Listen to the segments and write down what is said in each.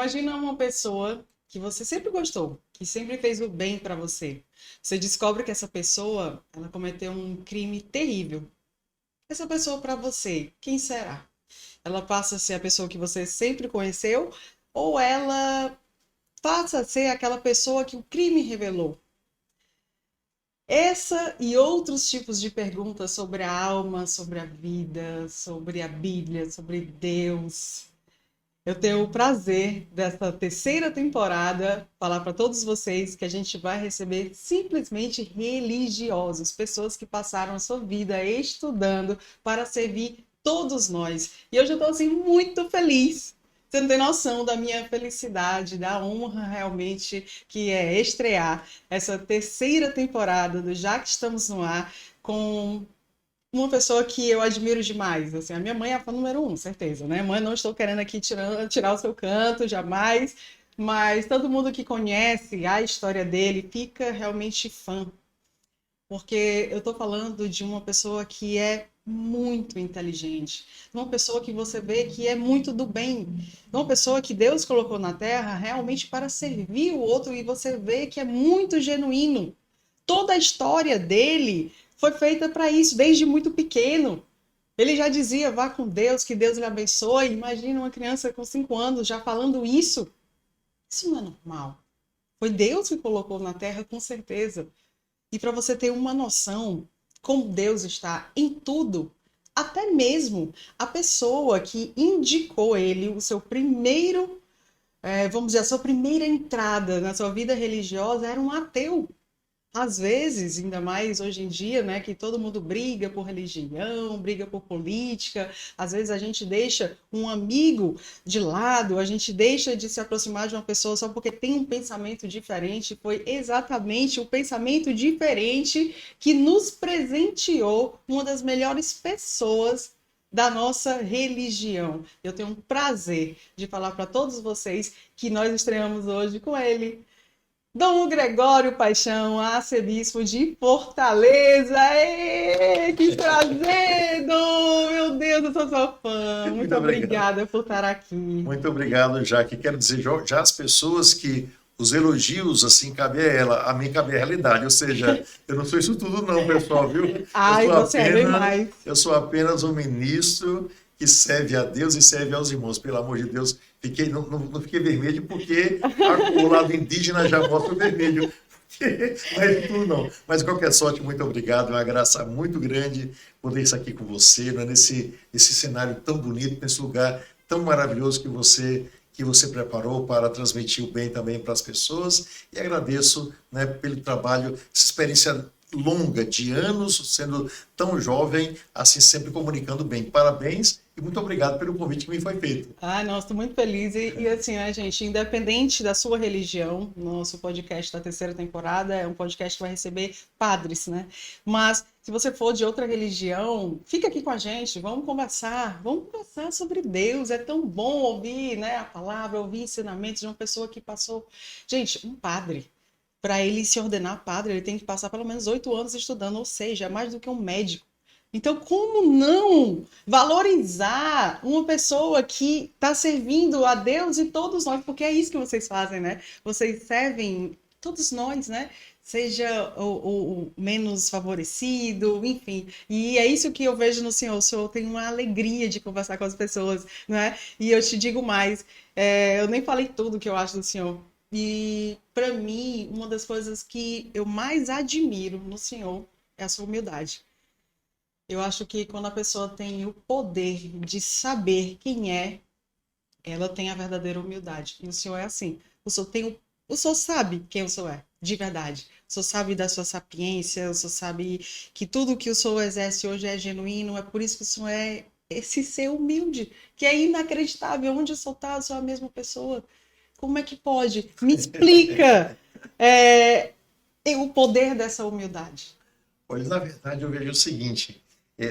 Imagina uma pessoa que você sempre gostou, que sempre fez o bem para você. Você descobre que essa pessoa, ela cometeu um crime terrível. Essa pessoa para você, quem será? Ela passa a ser a pessoa que você sempre conheceu ou ela passa a ser aquela pessoa que o crime revelou? Essa e outros tipos de perguntas sobre a alma, sobre a vida, sobre a Bíblia, sobre Deus. Eu tenho o prazer dessa terceira temporada falar para todos vocês que a gente vai receber simplesmente religiosos, pessoas que passaram a sua vida estudando para servir todos nós. E hoje eu estou assim muito feliz. Você não tem noção da minha felicidade, da honra realmente que é estrear essa terceira temporada do Já que Estamos no Ar com uma pessoa que eu admiro demais. Assim, a minha mãe é a fã número um, certeza, né? Mãe, não estou querendo aqui tirar o seu canto, jamais. Mas todo mundo que conhece a história dele fica realmente fã. Porque eu estou falando de uma pessoa que é muito inteligente, uma pessoa que você vê que é muito do bem, uma pessoa que Deus colocou na Terra realmente para servir o outro e você vê que é muito genuíno. Toda a história dele foi feita para isso, desde muito pequeno. Ele já dizia, vá com Deus, que Deus lhe abençoe. Imagina uma criança com 5 anos já falando isso. Isso não é normal. Foi Deus que colocou na Terra, com certeza. E para você ter uma noção como Deus está em tudo, até mesmo a pessoa que indicou ele, o seu primeiro, vamos dizer, a sua primeira entrada na sua vida religiosa era um ateu. Às vezes, ainda mais hoje em dia, né, que todo mundo briga por religião, briga por política, às vezes a gente deixa um amigo de lado, a gente deixa de se aproximar de uma pessoa só porque tem um pensamento diferente. Foi exatamente o pensamento diferente que nos presenteou uma das melhores pessoas da nossa religião. Eu tenho um prazer de falar para todos vocês que nós estreamos hoje com ele, Dom Gregório Paixão, arcebispo de Fortaleza. Ê, que prazer, Dom! Meu Deus, eu sou sua fã. Muito Muito obrigado. obrigada por estar aqui. Muito obrigado, Jaque. Quero dizer, já as pessoas que os elogios, assim, cabe a ela, a mim cabe a realidade. Ou seja, eu não sou isso tudo não, pessoal, viu? Ai, você é demais. Eu sou apenas um ministro que serve a Deus e serve aos irmãos. Pelo amor de Deus, não fiquei vermelho porque o lado indígena já mostra o vermelho. Não é tudo não. Mas de qualquer sorte, muito obrigado. É uma graça muito grande poder estar aqui com você, né? Nesse cenário tão bonito, nesse lugar tão maravilhoso que você preparou para transmitir o bem também para as pessoas. E agradeço, né, pelo trabalho, essa experiência longa de anos, sendo tão jovem, assim sempre comunicando bem. Parabéns e muito obrigado pelo convite que me foi feito. Ai, nossa, estou muito feliz. E assim, né, gente, independente da sua religião, nosso podcast da terceira temporada é um podcast que vai receber padres, né? Mas se você for de outra religião, fica aqui com a gente, vamos conversar sobre Deus. É tão bom ouvir, né, a palavra, ouvir ensinamentos de uma pessoa que passou. Gente, um padre. Para ele se ordenar padre, ele tem que passar pelo menos 8 anos estudando, ou seja, é mais do que um médico. Então, como não valorizar uma pessoa que está servindo a Deus e todos nós? Porque é isso que vocês fazem, né? Vocês servem todos nós, né? Seja o menos favorecido, enfim. E é isso que eu vejo no Senhor. O Senhor tem uma alegria de conversar com as pessoas, né? E eu te digo mais, eu nem falei tudo que eu acho do Senhor. E para mim, uma das coisas que eu mais admiro no Senhor é a sua humildade. Eu acho que quando a pessoa tem o poder de saber quem é, ela tem a verdadeira humildade. E o Senhor é assim. O Senhor sabe quem o Senhor é, de verdade. O Senhor sabe da sua sapiência, o Senhor sabe que tudo que o Senhor exerce hoje é genuíno, é por isso que o Senhor é esse ser humilde, que é inacreditável. Onde o Senhor está, o Senhor é a mesma pessoa. Como é que pode? Me explica o poder dessa humildade. Olha, na verdade, eu vejo o seguinte,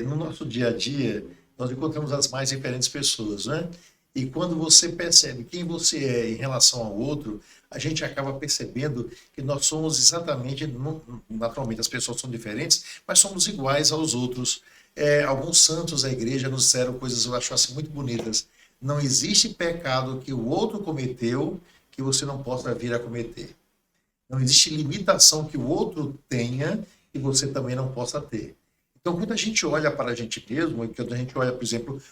no nosso dia a dia, nós encontramos as mais diferentes pessoas, né? E quando você percebe quem você é em relação ao outro, a gente acaba percebendo que nós somos exatamente, naturalmente as pessoas são diferentes, mas somos iguais aos outros. Alguns santos da igreja nos disseram coisas, eu acho assim, muito bonitas. Não existe pecado que o outro cometeu que você não possa vir a cometer. Não existe limitação que o outro tenha que você também não possa ter. Então, quando a gente olha para a gente mesmo, quando a gente olha, por exemplo,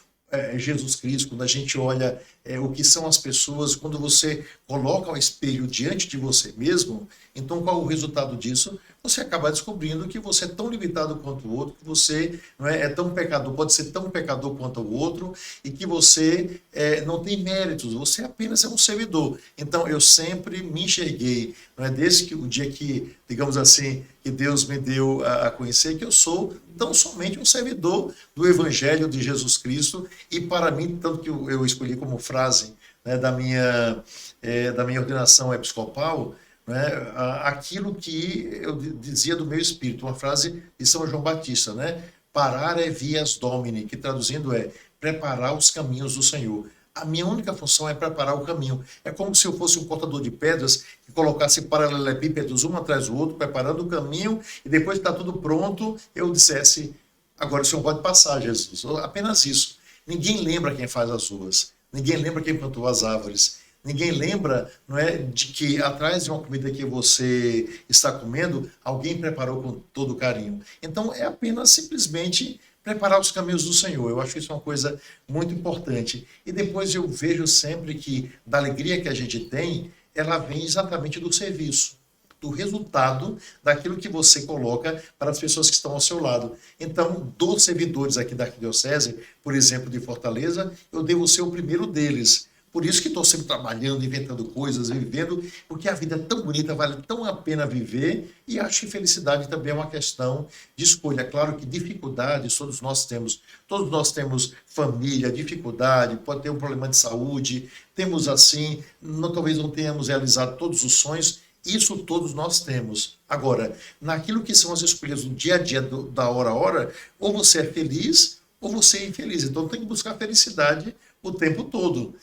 Jesus Cristo, quando a gente olha o que são as pessoas, quando você coloca o espelho diante de você mesmo, então qual o resultado disso? Você acaba descobrindo que você é tão limitado quanto o outro, que você não é tão pecador, pode ser tão pecador quanto o outro, e que você não tem méritos, você apenas é um servidor. Então eu sempre me enxerguei, não é, desde que o dia que, digamos assim, que Deus me deu a conhecer, que eu sou tão somente um servidor do Evangelho de Jesus Cristo, e para mim, tanto que eu escolhi como frase, né, da minha ordenação episcopal, né, aquilo que eu dizia do meu espírito, uma frase de São João Batista, né? Parare vias Domini, que traduzindo é preparar os caminhos do Senhor. A minha única função é preparar o caminho. É como se eu fosse um cortador de pedras que colocasse paralelepípedos um atrás do outro, preparando o caminho, e depois que está tudo pronto, eu dissesse, agora o Senhor pode passar, Jesus. Apenas isso. Ninguém lembra quem faz as ruas. Ninguém lembra quem plantou as árvores. Ninguém lembra, não é, de que atrás de uma comida que você está comendo, alguém preparou com todo carinho. Então, é apenas simplesmente preparar os caminhos do Senhor. Eu acho isso uma coisa muito importante. E depois eu vejo sempre que da alegria que a gente tem, ela vem exatamente do serviço, do resultado daquilo que você coloca para as pessoas que estão ao seu lado. Então, dos servidores aqui da Arquidiocese, por exemplo, de Fortaleza, eu devo ser o primeiro deles. Por isso que estou sempre trabalhando, inventando coisas, vivendo, porque a vida é tão bonita, vale tão a pena viver, e acho que felicidade também é uma questão de escolha. Claro que dificuldades todos nós temos família, dificuldade, pode ter um problema de saúde, temos assim, talvez não tenhamos realizado todos os sonhos, isso todos nós temos. Agora, naquilo que são as escolhas do dia a dia, da hora a hora, ou você é feliz, ou você é infeliz. Então tem que buscar felicidade o tempo todo.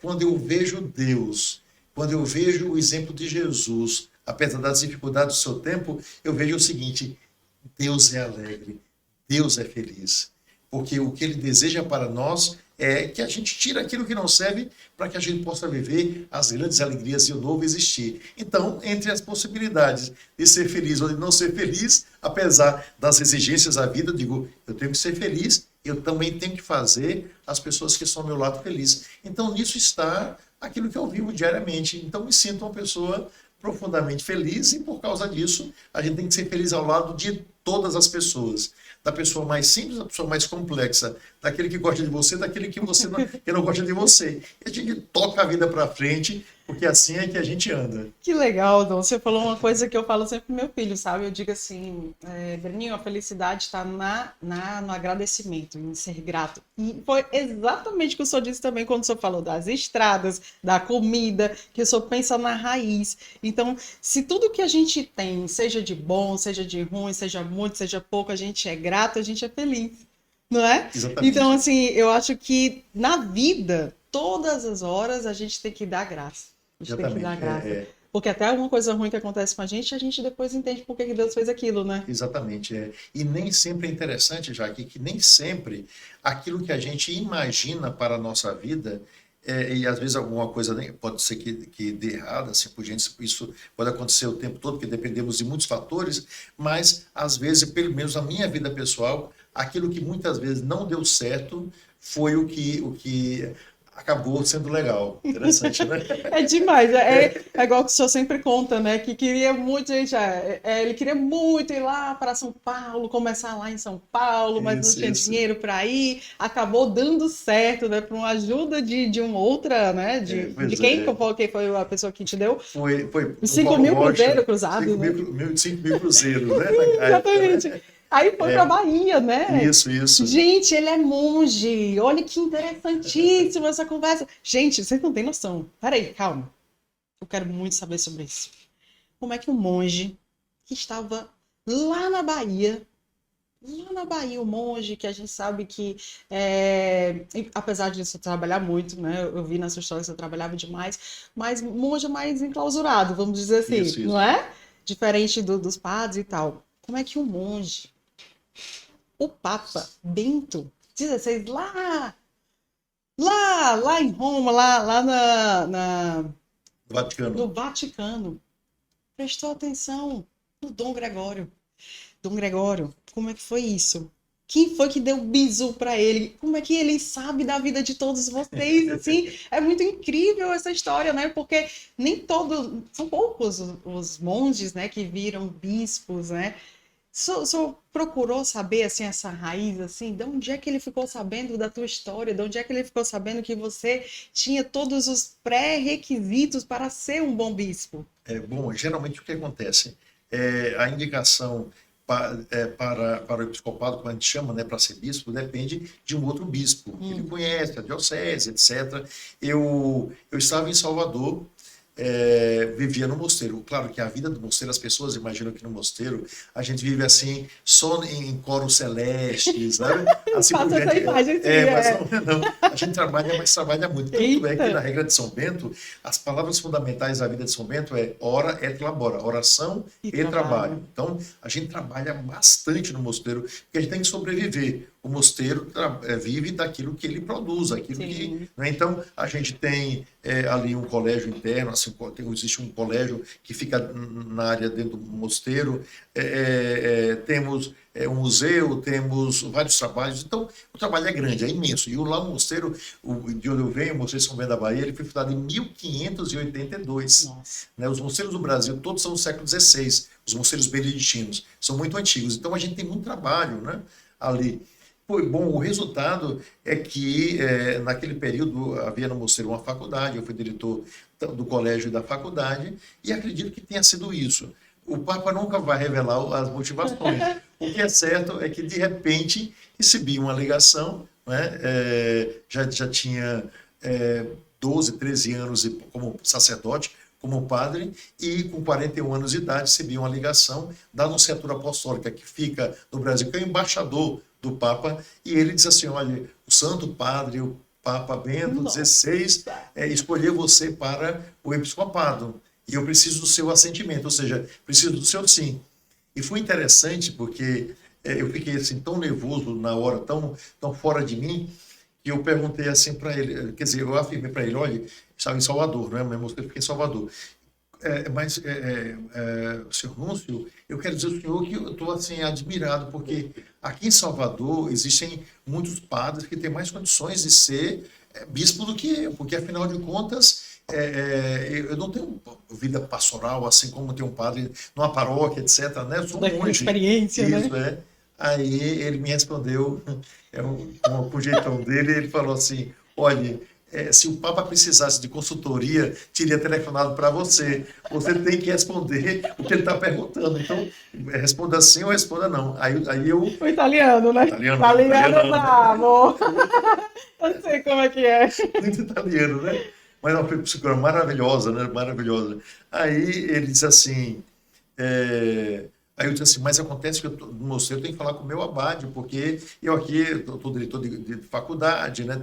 Quando eu vejo Deus, quando eu vejo o exemplo de Jesus, apesar das dificuldades do seu tempo, eu vejo o seguinte: Deus é alegre, Deus é feliz. Porque o que Ele deseja para nós é que a gente tire aquilo que não serve para que a gente possa viver as grandes alegrias e o novo existir. Então, entre as possibilidades de ser feliz ou de não ser feliz, apesar das exigências da vida, eu digo, eu tenho que ser feliz, eu também tenho que fazer as pessoas que estão ao meu lado felizes. Então, nisso está aquilo que eu vivo diariamente. Então, me sinto uma pessoa profundamente feliz, e por causa disso, a gente tem que ser feliz ao lado de todas as pessoas. Da pessoa mais simples, da pessoa mais complexa, daquele que gosta de você, daquele que que não gosta de você. E a gente toca a vida para frente, porque assim é que a gente anda. Que legal, Dom. Você falou uma coisa que eu falo sempre pro meu filho, sabe? Eu digo assim, Breninho, a felicidade está no agradecimento, em ser grato. E foi exatamente o que o senhor disse também quando o senhor falou das estradas, da comida, que o senhor pensa na raiz. Então, se tudo que a gente tem, seja de bom, seja de ruim, seja muito, seja pouco, a gente é grato, a gente é feliz, não é? Exatamente. Então, assim, eu acho que na vida, todas as horas, a gente tem que dar graça. A gente tem que dar graça. Porque até alguma coisa ruim que acontece com a gente depois entende por que Deus fez aquilo, né? Exatamente. E nem sempre é interessante, Jaque, que nem sempre aquilo que a gente imagina para a nossa vida, e às vezes alguma coisa pode ser que dê errado, assim por diante, isso pode acontecer o tempo todo, porque dependemos de muitos fatores, mas às vezes, pelo menos na minha vida pessoal, aquilo que muitas vezes não deu certo foi o que acabou sendo legal. Interessante, né? É demais. É igual que o senhor sempre conta, né? Que queria muito, gente. Ele queria muito ir lá para São Paulo, começar lá em São Paulo, mas não tinha dinheiro para ir. Acabou dando certo, né? Por uma ajuda de uma outra, né? De quem? Quem foi a pessoa que te deu? Foi 5.000 cruzeiros cruzados, 5.000 cruzeiros, né? Exatamente. Aí foi pra Bahia, né? Isso. Gente, ele é monge. Olha que interessantíssima essa conversa. Gente, vocês não têm noção. Peraí, calma. Eu quero muito saber sobre isso. Como é que um monge que estava lá na Bahia, o monge que a gente sabe que, apesar disso trabalhar muito, né? Eu vi na sua história que você trabalhava demais, mas monge mais enclausurado, vamos dizer assim, isso. Não é? Diferente dos padres e tal. Como é que um monge, o Papa Bento XVI, lá Lá em Roma, lá Vaticano. no Vaticano, prestou atenção no Dom Gregório. Dom Gregório, como é que foi isso? Quem foi que deu bisu para ele? Como é que ele sabe da vida de todos vocês? Assim, é muito incrível essa história, né? Porque nem todos, são poucos os monges, né, que viram bispos, né? O senhor procurou saber assim essa raiz assim, de onde é que ele ficou sabendo da tua história, de onde é que ele ficou sabendo que você tinha todos os pré-requisitos para ser um bom bispo? Bom, geralmente o que acontece? A indicação para o episcopado, como a gente chama, né, para ser bispo, depende de um outro bispo, que ele conhece, a diocese, etc. Eu estava em Salvador, vivia no mosteiro. Claro que a vida do mosteiro, as pessoas imaginam que no mosteiro a gente vive assim, só em coros celestes, sabe? Assim por Faça essa diante. imagem, sim, Mas é. não. A gente trabalha, mas trabalha muito. Tanto é que na Eita! regra de São Bento, as palavras fundamentais da vida de São Bento é ora et labora, oração Que e trabalho. trabalho. Então, a gente trabalha bastante no mosteiro, porque a gente tem que sobreviver. O mosteiro vive daquilo que ele produz, aquilo que. Sim. Né? Então, a gente tem ali um colégio interno, assim, existe um colégio que fica na área dentro do mosteiro, temos um museu, temos vários trabalhos, então o trabalho é grande, é imenso. E lá no mosteiro, de onde eu venho, o Mosteiro São Bento da Bahia, ele foi fundado em 1582. Nossa. Né? Os mosteiros do Brasil todos são do século XVI, os mosteiros beneditinos, são muito antigos, então a gente tem muito trabalho, né, ali. Foi bom, o resultado é que naquele período havia no Mosteiro uma faculdade, eu fui diretor do colégio e da faculdade, e acredito que tenha sido isso. O Papa nunca vai revelar as motivações. O que é certo é que, de repente, recebi uma ligação, né, já tinha 12, 13 anos como sacerdote, como padre, e com 41 anos de idade recebi uma ligação da Nunciatura Apostólica, que fica no Brasil, que é o embaixador do Papa, e ele diz assim, olha, o Santo Padre, o Papa Bento XVI, Nossa. escolheu você para o episcopado, e eu preciso do seu assentimento, ou seja, preciso do seu sim. E foi interessante porque eu fiquei assim tão nervoso na hora, tão fora de mim, que eu perguntei assim para ele, quer dizer, eu afirmei para ele, olha, estava em Salvador, não é? Minha música fica em Salvador. Senhor Núncio, eu quero dizer ao senhor que eu estou assim, admirado, porque aqui em Salvador existem muitos padres que têm mais condições de ser bispo do que eu, porque afinal de contas eu não tenho vida pastoral assim como tem um padre numa paróquia, etc. Né? Eu sou um Daquela monge, experiência, né? isso é. Aí ele me respondeu, com o jeitão dele, ele falou assim: olha, se o Papa precisasse de consultoria, teria telefonado para você. Você tem que responder o que ele está perguntando. Então, responda sim ou responda não. Aí eu. O italiano, né? Italiano, não, Italiano é italiano não. bravo. Eu sei como é que é. Muito italiano, né? Mas uma figura maravilhosa, né? Maravilhosa. Aí ele disse assim. é, Aí eu disse assim, mas acontece que no mosteiro eu tenho que falar com o meu abade, porque eu aqui estou diretor de faculdade, né?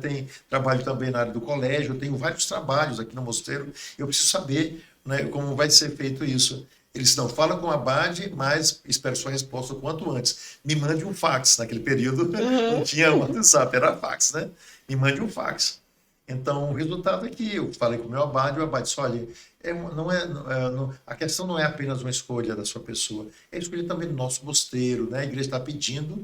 Trabalho também na área do colégio, eu tenho vários trabalhos aqui no mosteiro, eu preciso saber, né, como vai ser feito isso. Eles não falam com o abade, mas espero sua resposta o quanto antes. Me mande um fax. Naquele período não Uhum. tinha WhatsApp, era fax, né? Me mande um fax. Então, o resultado é que eu falei com o meu abade, o abade disse, olha, a questão não é apenas uma escolha da sua pessoa, é a escolha também do nosso mosteiro, né? A igreja está pedindo,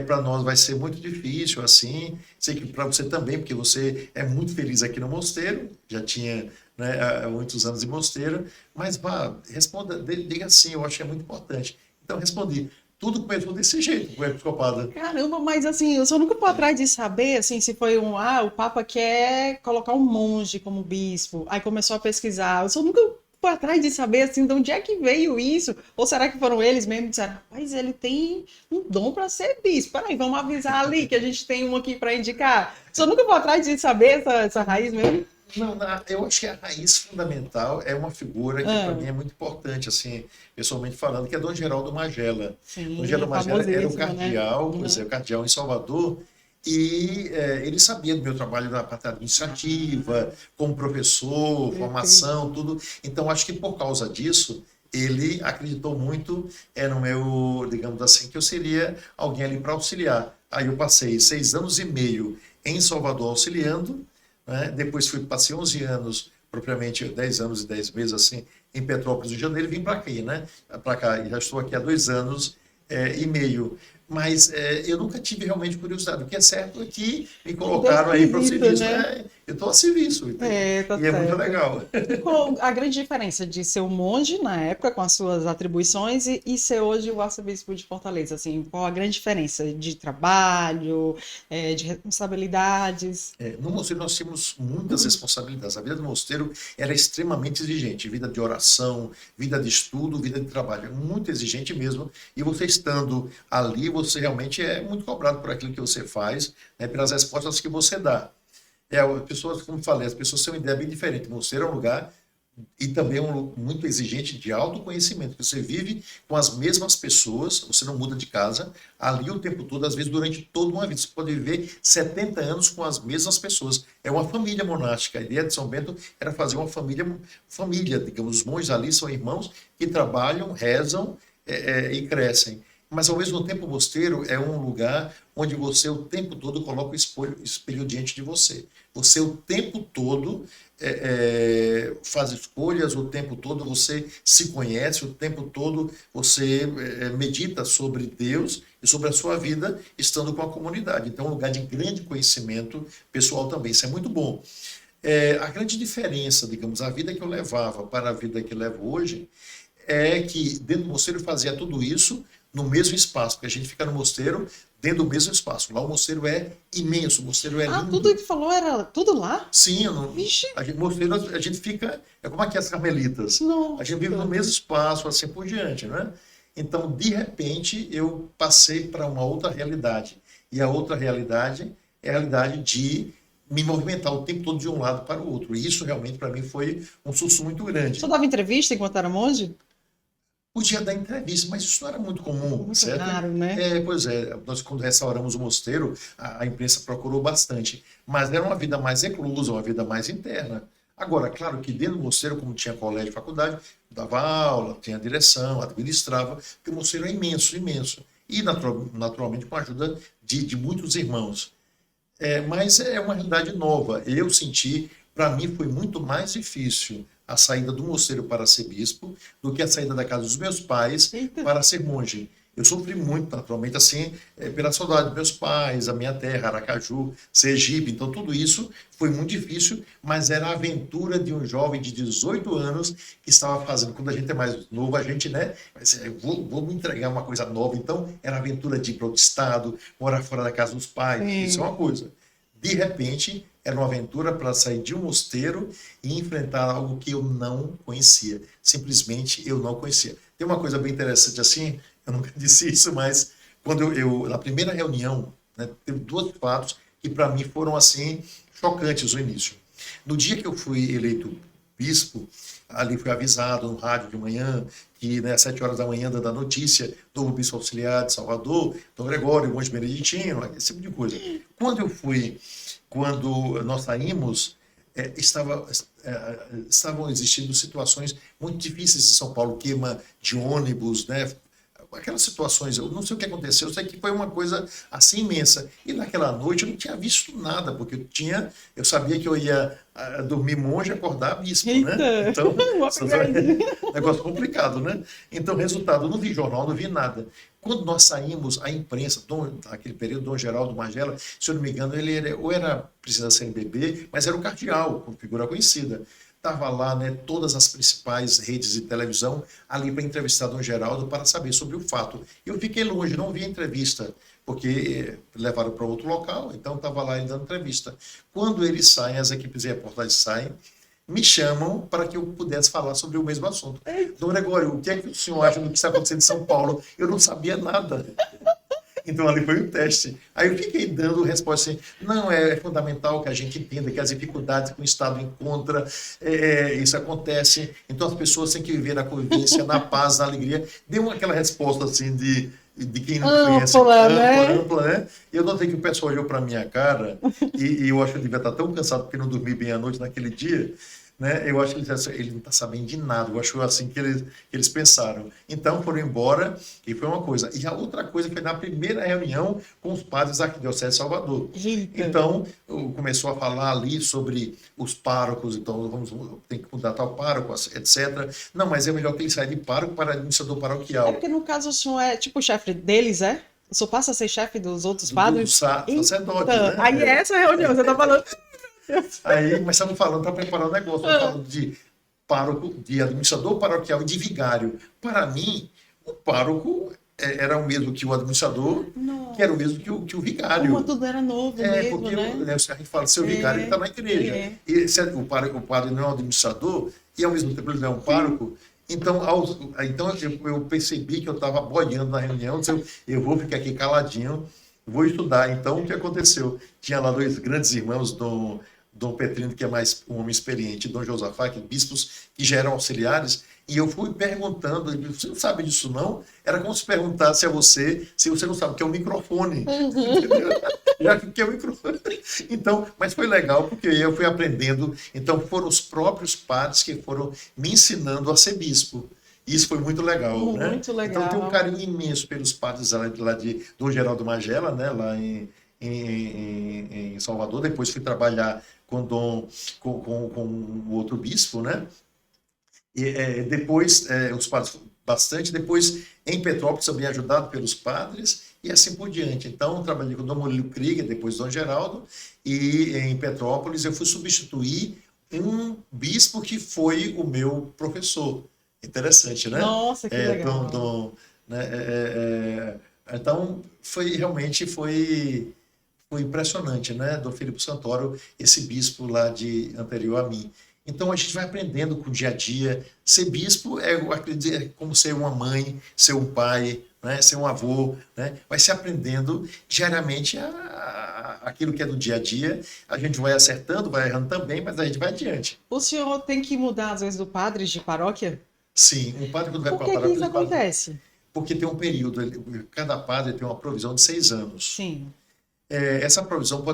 para nós vai ser muito difícil, assim, sei que para você também, porque você é muito feliz aqui no mosteiro, já tinha, né, há muitos anos de mosteiro, mas vá, responda, diga sim, eu acho que é muito importante. Então, respondi. Tudo começou desse jeito, com o episcopado. Caramba, mas assim, eu só nunca fui atrás de saber, assim, se foi o Papa quer colocar um monge como bispo. Aí começou a pesquisar. Eu só nunca fui atrás de saber, assim, de onde é que veio isso. Ou será que foram eles mesmos que disseram, rapaz, ele tem um dom para ser bispo. Peraí, vamos avisar ali que a gente tem um aqui para indicar. Só nunca fui atrás de saber essa raiz mesmo. Não, eu acho que a raiz fundamental é uma figura que para Ah, mim é muito importante, assim, pessoalmente falando, que é Dom Geraldo Magela. Dom sim, Geraldo Magela era o famosíssimo, né? cardeal, pois é, Uhum. o cardeal em Salvador, e ele sabia do meu trabalho na parte administrativa, como professor, Perfeito. formação, tudo. Então, acho que por causa disso, ele acreditou muito no meu, digamos assim, que eu seria alguém ali para auxiliar. Aí eu passei 6 anos e meio em Salvador auxiliando, né? Depois passei 11 anos, propriamente 10 anos e 10 meses, assim, em Petrópolis, Rio de Janeiro, e vim para aqui, né? Para cá, e já estou aqui há 2 anos e meio. Mas eu nunca tive realmente curiosidade. O que é certo é que me colocaram aí para o serviço. Né? Eu estou a serviço, Tá e é muito legal. E qual a grande diferença de ser um monge na época, com as suas atribuições, e ser hoje o arcebispo de Fortaleza? Assim, qual a grande diferença de trabalho, de responsabilidades? No mosteiro nós tínhamos muitas responsabilidades. A vida do mosteiro era extremamente exigente. Vida de oração, vida de estudo, vida de trabalho. Muito exigente mesmo. E você estando ali, você realmente é muito cobrado por aquilo que você faz, né, pelas respostas que você dá. As pessoas, como falei, as pessoas têm uma ideia bem diferente. O mosteiro é um lugar e também é muito exigente de autoconhecimento. Você vive com as mesmas pessoas, você não muda de casa, ali o tempo todo, às vezes durante toda uma vida. Você pode viver 70 anos com as mesmas pessoas. É uma família monástica. A ideia de São Bento era fazer uma família, digamos, os monges ali são irmãos que trabalham, rezam e crescem. Mas, ao mesmo tempo, o mosteiro é um lugar onde você o tempo todo coloca o espelho diante de você. Você o tempo todo faz escolhas, o tempo todo você se conhece, o tempo todo você medita sobre Deus e sobre a sua vida, estando com a comunidade. Então, é um lugar de grande conhecimento pessoal também. Isso é muito bom. A grande diferença, digamos, a vida que eu levava para a vida que eu levo hoje, é que dentro do mosteiro eu fazia tudo isso no mesmo espaço, porque a gente fica no mosteiro dentro do mesmo espaço. Lá o mosteiro é imenso, o mosteiro é lindo. Tudo que falou era tudo lá? Sim, Vixe. Mosteiro a gente fica, é como aqui as carmelitas. Nossa. A gente vive no mesmo espaço, assim por diante, né? Então, de repente, eu passei para uma outra realidade. E a outra realidade é a realidade de me movimentar o tempo todo de um lado para o outro. E isso realmente para mim foi um susto muito grande. Você dava entrevista enquanto era monge? Podia dar entrevista, mas isso não era muito comum, Muito certo? raro, né? Pois é, nós quando restauramos o mosteiro, a imprensa procurou bastante, mas era uma vida mais reclusa, uma vida mais interna. Agora, claro que dentro do mosteiro, como tinha colégio e faculdade, dava aula, tinha direção, administrava, porque o mosteiro é imenso, imenso. E naturalmente com a ajuda de muitos irmãos. Mas é uma realidade nova. Eu senti, para mim foi muito mais difícil a saída do mosteiro para ser bispo do que a saída da casa dos meus pais para ser monge. Eu sofri muito, naturalmente, assim, pela saudade dos meus pais, a minha terra, Aracaju, Sergipe. Então, tudo isso foi muito difícil, mas era a aventura de um jovem de 18 anos que estava fazendo. Quando a gente é mais novo, a gente, né, vou me entregar uma coisa nova. Então, era a aventura de ir para outro estado, morar fora da casa dos pais. Sim. Isso é uma coisa. De repente, era uma aventura para sair de um mosteiro e enfrentar algo que eu não conhecia. Simplesmente eu não conhecia. Tem uma coisa bem interessante assim, eu nunca disse isso, mas quando na primeira reunião, né, teve 2 fatos que para mim foram assim chocantes no início. No dia que eu fui eleito bispo, ali fui avisado no rádio de manhã que, né, às 7 horas da manhã, dando a notícia do bispo auxiliar de Salvador, Dom Gregório, monge beneditino, esse tipo de coisa. Quando nós saímos, estavam existindo situações muito difíceis em São Paulo, queima de ônibus, né? Aquelas situações, eu não sei o que aconteceu, eu sei que foi uma coisa assim imensa. E naquela noite eu não tinha visto nada, porque eu sabia que eu ia dormir monge e acordar bispo, né? Então, negócio complicado, né? Então, resultado, eu não vi jornal, não vi nada. Quando nós saímos, a imprensa, naquele período, Dom Geraldo Magela, se eu não me engano, ele era presidente da CNBB, mas era o cardeal, com figura conhecida. Estava lá, né, todas as principais redes de televisão ali para entrevistar Dom Geraldo para saber sobre o fato. Eu fiquei longe, não vi a entrevista, porque levaram para outro local, então estava lá ele dando entrevista. Quando eles saem, as equipes de reportagem saem, me chamam para que eu pudesse falar sobre o mesmo assunto. Dom Gregório, o que é que o senhor acha do que está acontecendo em São Paulo? Eu não sabia nada. Então ali foi um teste. Aí eu fiquei dando resposta assim, não, é fundamental que a gente entenda que as dificuldades que o Estado encontra, isso acontece, então as pessoas têm que viver na convivência, na paz, na alegria. Deu aquela resposta assim de quem não conhece, ampla, né? E eu notei que o pessoal olhou para a minha cara e eu acho que eu devia estar tão cansado porque não dormi bem à noite naquele dia, né? Eu acho que ele não está sabendo de nada. Eu acho assim que eles pensaram. Então foram embora e foi uma coisa. E a outra coisa foi na primeira reunião com os padres da Arquidiocese de Salvador. Eita. Então começou a falar ali sobre os párocos. Então tem que mudar tal pároco, etc. Não, mas é melhor que ele saia de pároco para administrador É paroquial. porque no caso o senhor é tipo o chefe deles, é? O senhor passa a ser chefe dos outros Do padres? sacerdote, Eita. né? Aí é essa reunião, você tá falando. Aí, mas estamos falando para preparar o negócio, estamos falando de pároco, de administrador paroquial e de vigário. Para mim, o pároco era o mesmo que o administrador, Não. que era o mesmo que o vigário. Como tudo era novo mesmo, Porque né? a gente fala, seu vigário está na igreja. É. E se o padre não é um administrador, e ao mesmo tempo ele não é um pároco, então eu percebi que eu estava boiando na reunião, disse, eu vou ficar aqui caladinho, vou estudar. Então, o que aconteceu? Tinha lá dois grandes irmãos, Dom Petrino, que é mais um homem experiente, e Dom Josafá, que bispos que já eram auxiliares, e eu fui perguntando, você não sabe disso não? Era como se perguntasse a você, se você não sabe o que é um microfone. Entendeu? Já que é o microfone. Então, mas foi legal, porque eu fui aprendendo. Então, foram os próprios padres que foram me ensinando a ser bispo. Isso foi muito legal, né? Muito legal. Então, eu tenho um carinho imenso pelos padres lá de Dom Geraldo Magela, né? Lá em Salvador. Depois fui trabalhar com o outro bispo, né? E depois, os padres bastante. Depois, em Petrópolis, também ajudado pelos padres e assim por diante. Então, trabalhei com Dom Murilo Krieger, depois Dom Geraldo, e em Petrópolis eu fui substituir um bispo que foi o meu professor. Interessante, né? Nossa, que legal. Então, realmente foi impressionante, né? Dom Filipe Santoro, esse bispo lá anterior a mim. Então a gente vai aprendendo com o dia a dia. Ser bispo eu acredito, é como ser uma mãe, ser um pai, né? Ser um avô, né? Vai se aprendendo diariamente aquilo que é do dia a dia. A gente vai acertando, vai errando também, mas a gente vai adiante. O senhor tem que mudar, às vezes, do padre de paróquia? Sim, um padre quando vai Por para a que paróquia... isso acontece? Porque tem um período, cada padre tem uma provisão de 6 anos. Sim. Essa provisão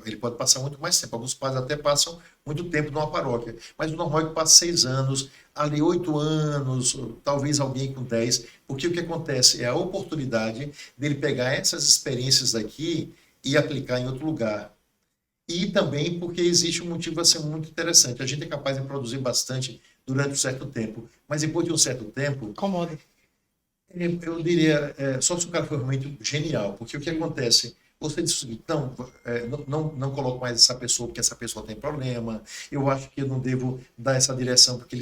ele pode passar muito mais tempo. Alguns padres até passam muito tempo numa paróquia, mas o normal é que passe 6 anos, ali 8 anos, talvez alguém com 10, porque o que acontece é a oportunidade dele pegar essas experiências daqui e aplicar em outro lugar. E também porque existe um motivo a ser muito interessante. A gente é capaz de produzir bastante durante um certo tempo, mas depois de um certo tempo... Incomoda. Eu diria, só se o cara for realmente genial, porque o que acontece... Você diz, então, não coloco mais essa pessoa porque essa pessoa tem problema. Eu acho que eu não devo dar essa direção porque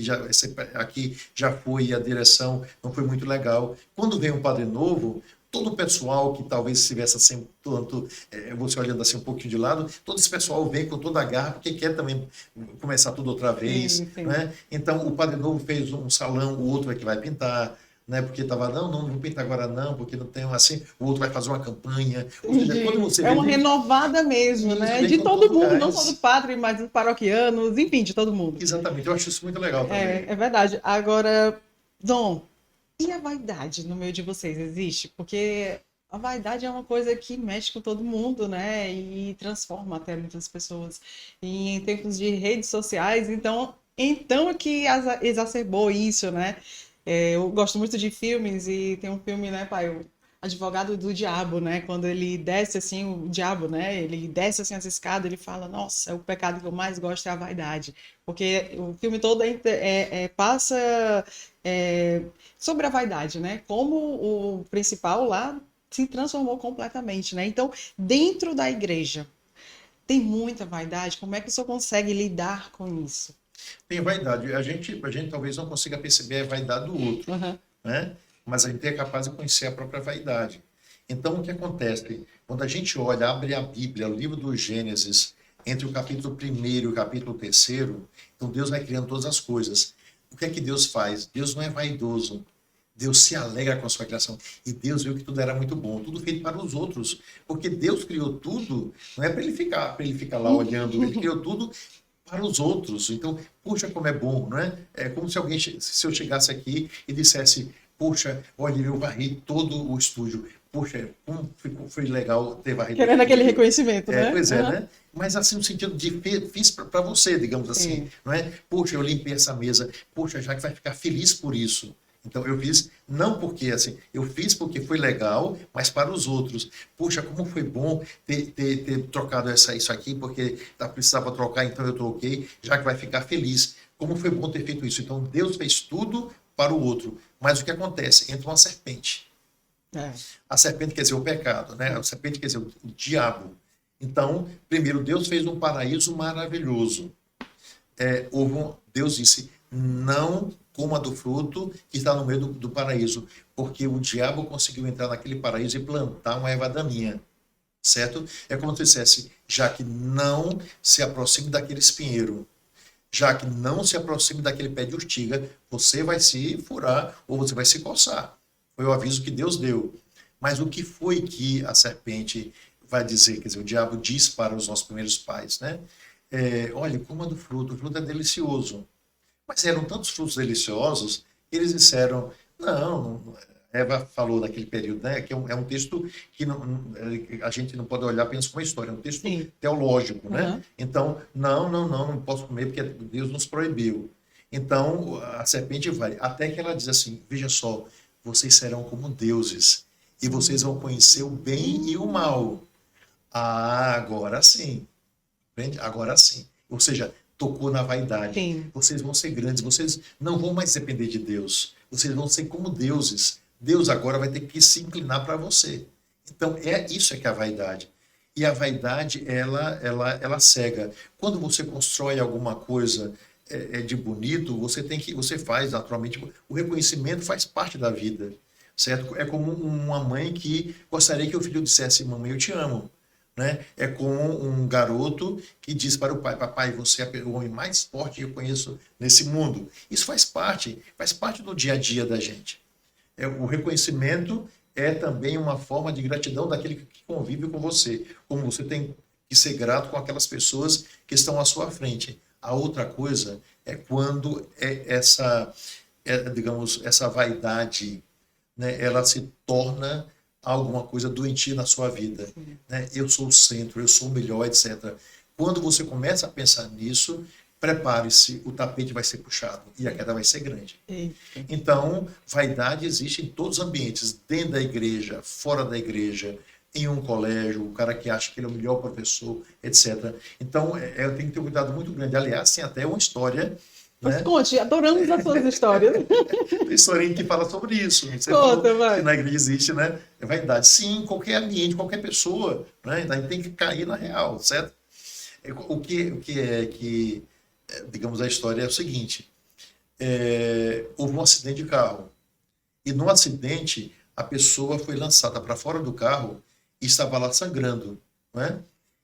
aqui já foi e a direção não foi muito legal. Quando vem um padre novo, todo o pessoal que talvez estivesse assim, você olhando assim um pouquinho de lado, todo esse pessoal vem com toda a garra porque quer também começar tudo outra vez. Sim. Né? Então, o padre novo fez um salão, o outro é que vai pintar. Né, porque estava, não vou pintar agora não, porque não tem assim, o outro vai fazer uma campanha. Ou seja, quando você uma renovada mesmo, né? De todo mundo, não só do padre, mas dos paroquianos, enfim, de todo mundo. Exatamente, eu acho isso muito legal também. É verdade. Agora, Dom, e a vaidade no meio de vocês existe? Porque a vaidade é uma coisa que mexe com todo mundo, né? E transforma até muitas pessoas. E em tempos de redes sociais, então é que exacerbou isso, né? Eu gosto muito de filmes e tem um filme, né, pai? O Advogado do Diabo, né? Quando ele desce assim, o diabo, né? Ele desce assim as escadas, ele fala: Nossa, o pecado que eu mais gosto é a vaidade. Porque o filme todo passa sobre a vaidade, né? Como o principal lá se transformou completamente, né? Então, dentro da igreja, tem muita vaidade. Como é que o senhor consegue lidar com isso? Tem vaidade. A gente talvez não consiga perceber a vaidade do outro, né? Mas a gente é capaz de conhecer a própria vaidade. Então, o que acontece? Quando a gente abre a Bíblia, o livro do Gênesis, entre o capítulo 1 e o capítulo 3, então Deus vai criando todas as coisas. O que é que Deus faz? Deus não é vaidoso. Deus se alegra com a sua criação. E Deus viu que tudo era muito bom, tudo feito para os outros. Porque Deus criou tudo, não é para ele ficar lá olhando, ele criou tudo para os outros. Então, puxa, como é bom, não é? É como se eu chegasse aqui e dissesse, puxa, olha, eu varri todo o estúdio. Poxa, como foi legal ter varrido Querendo aqui. aquele reconhecimento, né? Pois é, Uhum. né? Mas assim, no sentido de fiz para você, digamos assim, Sim. não é? Poxa, eu limpei essa mesa, poxa, já que vai ficar feliz por isso. Então eu fiz, não porque assim, eu fiz porque foi legal, mas para os outros. Poxa, como foi bom ter trocado isso aqui, porque precisava trocar, então eu troquei, já que vai ficar feliz. Como foi bom ter feito isso. Então Deus fez tudo para o outro. Mas o que acontece? Entra uma serpente. É. A serpente quer dizer o pecado, né? A serpente quer dizer o diabo. Então, primeiro, Deus fez um paraíso maravilhoso. Deus disse, não coma do fruto que está no meio do paraíso, porque o diabo conseguiu entrar naquele paraíso e plantar uma erva daninha, certo? É como se dissesse, já que não se aproxime daquele espinheiro, já que não se aproxime daquele pé de urtiga, você vai se furar ou você vai se coçar. Foi o aviso que Deus deu. Mas o que foi que a serpente vai dizer? Quer dizer, o diabo diz para os nossos primeiros pais, né? Olha, coma do fruto, o fruto é delicioso. Mas eram tantos frutos deliciosos que eles disseram, não, Eva falou naquele período, né? Que é um texto que a gente não pode olhar apenas como uma história, é um texto Sim. teológico, né? Uhum. Então, não posso comer porque Deus nos proibiu. Então, a serpente vai, até que ela diz assim, veja só, vocês serão como deuses e vocês vão conhecer o bem e o mal. Ah, agora sim. Entende? Agora sim. Ou seja, tocou na vaidade. Sim. Vocês vão ser grandes, vocês não vão mais depender de Deus. Vocês vão ser como deuses. Deus agora vai ter que se inclinar para você. Então, isso que é a vaidade. E a vaidade, ela cega. Quando você constrói alguma coisa de bonito, você faz naturalmente, o reconhecimento faz parte da vida, certo? É como uma mãe que gostaria que o filho dissesse, mamãe, eu te amo. Né? É como um garoto que diz para o pai, papai, você é o homem mais forte que eu conheço nesse mundo. Isso faz parte do dia a dia da gente. O reconhecimento é também uma forma de gratidão daquele que convive com você, como você tem que ser grato com aquelas pessoas que estão à sua frente. A outra coisa é quando digamos, essa vaidade, né, ela se torna alguma coisa doentia na sua vida, né? Eu sou o centro, eu sou o melhor, etc. Quando você começa a pensar nisso, prepare-se, o tapete vai ser puxado e a queda vai ser grande. Eita. Então, vaidade existe em todos os ambientes, dentro da igreja, fora da igreja, em um colégio, o cara que acha que ele é o melhor professor, etc. Então, eu tenho que ter um cuidado muito grande. Aliás, tem até uma história, Mas né? conte, adoramos as suas histórias. Tem historinha que fala sobre isso. Você Conta, falou vai. que na igreja existe, né? É vaidade. Sim, em qualquer ambiente, qualquer pessoa, né? A gente tem que cair na real, certo? Digamos, a história é o seguinte: houve um acidente de carro. E no acidente, a pessoa foi lançada para fora do carro e estava lá sangrando, né?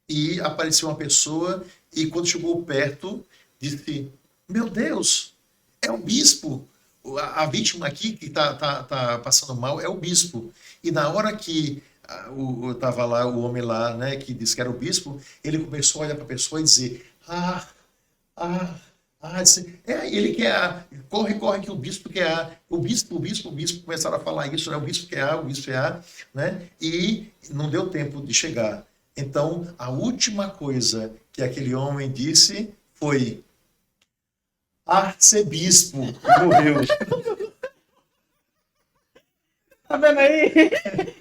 E apareceu uma pessoa e quando chegou perto, disse, meu Deus, é o bispo. A vítima aqui que tá passando mal é o bispo. E na hora que estava lá o homem lá, né, que disse que era o bispo, ele começou a olhar para a pessoa e dizer, ele quer corre que o bispo quer o bispo começaram a falar isso, né? O bispo quer o bispo quer né? E não deu tempo de chegar. Então, a última coisa que aquele homem disse foi arcebispo, morreu. Tá vendo aí?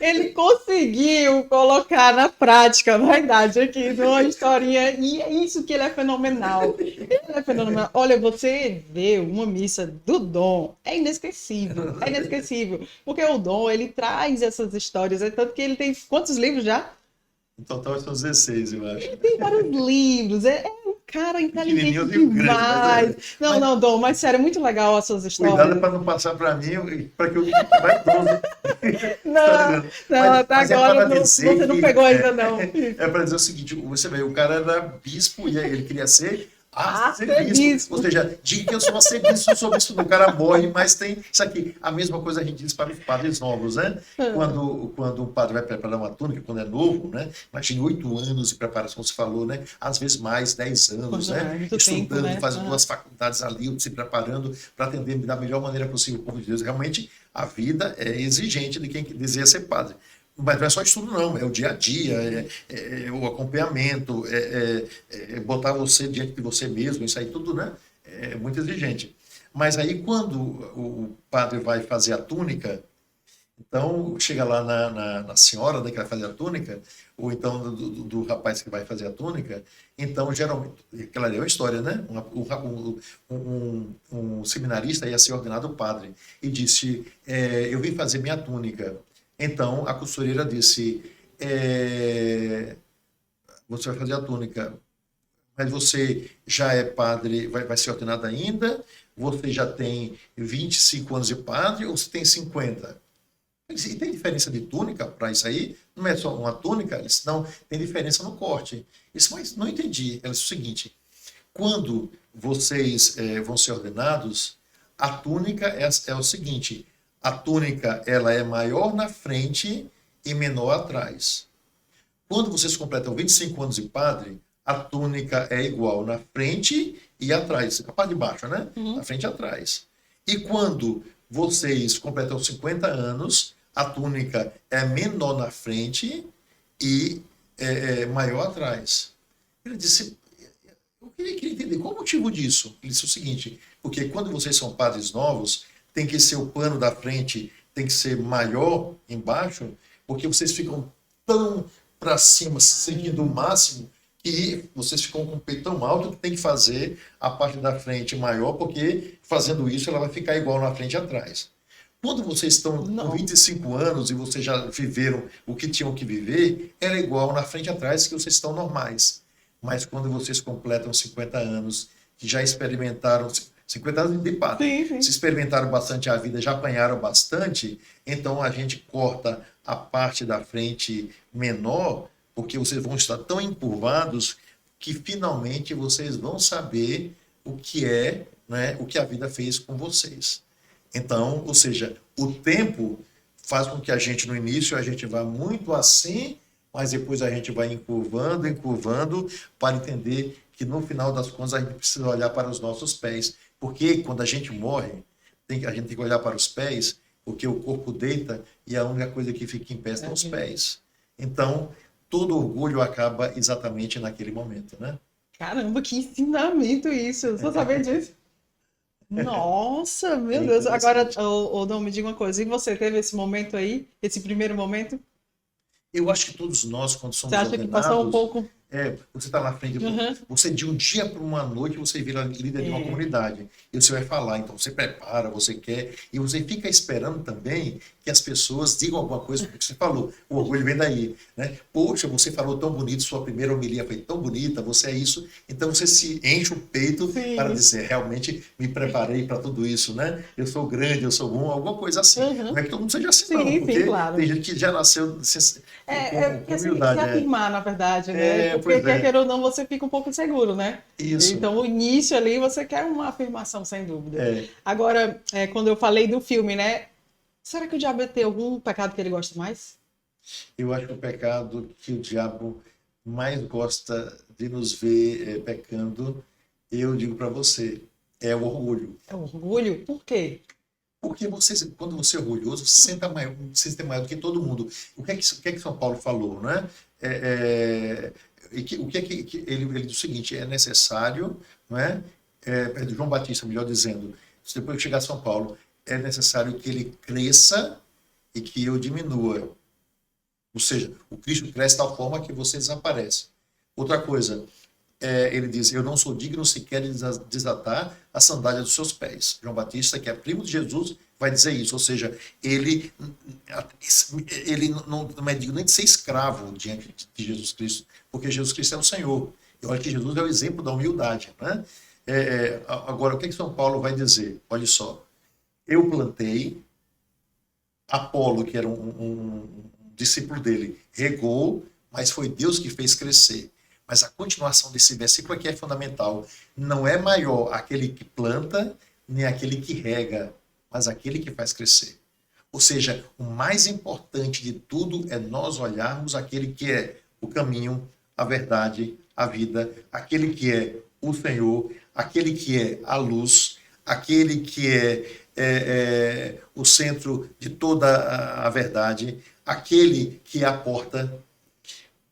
Ele conseguiu colocar na prática a vaidade aqui numa historinha. E é isso que ele é fenomenal. Ele é fenomenal. Olha, você vê uma missa do Dom. É inesquecível. É inesquecível. Porque o Dom, ele traz essas histórias. É tanto que ele tem quantos livros já? No total são 16, eu acho. Ele tem vários livros. É um cara inteligente Pequenininho e grande, demais. mas Não, Dom, mas sério, é muito legal as suas histórias. cuidado para não passar para mim, para que eu vai todo. Não, até Mas agora para dizer você não que pegou ainda, não. é para dizer o seguinte, você vê, o cara era bispo e ele queria ser Arcebispo. arcebispo. Ou seja, diga que eu sou arcebispo, eu sou bispo, o cara morre, mas tem isso aqui. A mesma coisa a gente diz para os padres novos, né? Quando o padre vai preparar uma túnica, quando é novo, né? Imagine 8 anos de preparação, você falou, né? Às vezes mais, 10 anos, Não, é né? muito Estudando, tempo, né? fazendo 2 faculdades ali, se preparando para atender da melhor maneira possível o povo de Deus. Realmente, a vida é exigente de quem deseja ser padre. Mas não é só estudo, não, é o dia a dia, é o acompanhamento, botar você diante de você mesmo, isso aí tudo, né? É muito exigente. Mas aí, quando o padre vai fazer a túnica, então chega lá na senhora, né, que vai fazer a túnica, ou então do rapaz que vai fazer a túnica, então geralmente, aquela ali é uma história, né? Um seminarista ia ser ordenado padre e disse: eu vim fazer minha túnica. Então a costureira disse: você vai fazer a túnica, mas você já é padre, vai ser ordenado ainda? Você já tem 25 anos de padre ou você tem 50? E tem diferença de túnica para isso aí? Não é só uma túnica? Não, tem diferença no corte. Isso, mas não entendi. Ela disse o seguinte: quando vocês vão ser ordenados, a túnica é o seguinte: a túnica ela é maior na frente e menor atrás. Quando vocês completam 25 anos de padre, a túnica é igual na frente e atrás, a parte de baixo, né? Uhum. Na frente e atrás. E quando vocês completam 50 anos, a túnica é menor na frente e maior atrás. Ele disse: eu queria entender qual o motivo disso. Ele disse o seguinte: porque quando vocês são padres novos, tem que ser o pano da frente, tem que ser maior embaixo, porque vocês ficam tão para cima, seguindo o máximo, e vocês ficam com o peito tão alto que tem que fazer a parte da frente maior, porque fazendo isso ela vai ficar igual na frente e atrás. Quando vocês estão com 25 anos e vocês já viveram o que tinham que viver, ela é igual na frente e atrás, que vocês estão normais. Mas quando vocês completam 50 anos, que já experimentaram 50 anos de padre, se experimentaram bastante a vida, já apanharam bastante, então a gente corta a parte da frente menor, porque vocês vão estar tão encurvados que finalmente vocês vão saber o que é, né, o que a vida fez com vocês. Então, ou seja, o tempo faz com que a gente, no início, a gente vá muito assim, mas depois a gente vai encurvando, encurvando, para entender que no final das contas a gente precisa olhar para os nossos pés. Porque quando a gente morre, a gente tem que olhar para os pés, porque o corpo deita e a única coisa que fica em pé são os pés. Então, todo orgulho acaba exatamente naquele momento, né? Caramba, que ensinamento isso! Eu só sabia disso. Nossa, meu Deus. Agora, não, me diga uma coisa. E você teve esse momento aí? Esse primeiro momento? Eu acho que todos nós, quando somos ordenados... Você acha que passou um pouco... você está na frente, você de um dia para uma noite, você vira líder de uma comunidade. E você vai falar, então você prepara, você quer, e você fica esperando também que as pessoas digam alguma coisa, porque você falou, o orgulho vem daí, né? Poxa, você falou tão bonito, sua primeira homilia foi tão bonita, você é isso, então você se enche o peito para dizer, realmente me preparei para tudo isso, né? Eu sou grande, eu sou bom, alguma coisa assim. Não é que todo mundo seja assim, não, porque tem gente que já nasceu com humildade. Se afirmar, na verdade, né? Porque quer ou não, você fica um pouco inseguro, né? Isso. Então, o início ali, você quer uma afirmação, sem dúvida. Agora, quando eu falei do filme, né? Será que o diabo tem algum pecado que ele gosta mais? Eu acho que o pecado que o diabo mais gosta de nos ver pecando, eu digo para você, é o orgulho. É o orgulho? Por quê? Porque quando você é orgulhoso, você se sente maior do que todo mundo. O que é que São Paulo falou, né? O que é que ele diz o seguinte: é necessário, não é? João Batista, melhor dizendo, depois que chegar a São Paulo, é necessário que ele cresça e que eu diminua. Ou seja, o Cristo cresce de tal forma que você desaparece. Outra coisa, ele diz: eu não sou digno sequer de desatar a sandália dos seus pés. João Batista, que é primo de Jesus, vai dizer isso. Ou seja, ele não é digno nem de ser escravo diante de Jesus Cristo, porque Jesus Cristo é o Senhor. E olha que Jesus é o exemplo da humildade, né? Agora, o que São Paulo vai dizer? Olha só. Eu plantei, Apolo, que era um discípulo dele, regou, mas foi Deus que fez crescer. Mas a continuação desse versículo aqui é fundamental. Não é maior aquele que planta, nem aquele que rega, mas aquele que faz crescer. Ou seja, o mais importante de tudo é nós olharmos aquele que é o caminho, a verdade, a vida, aquele que é o Senhor, aquele que é a luz, aquele que é o centro de toda a verdade, aquele que é a porta.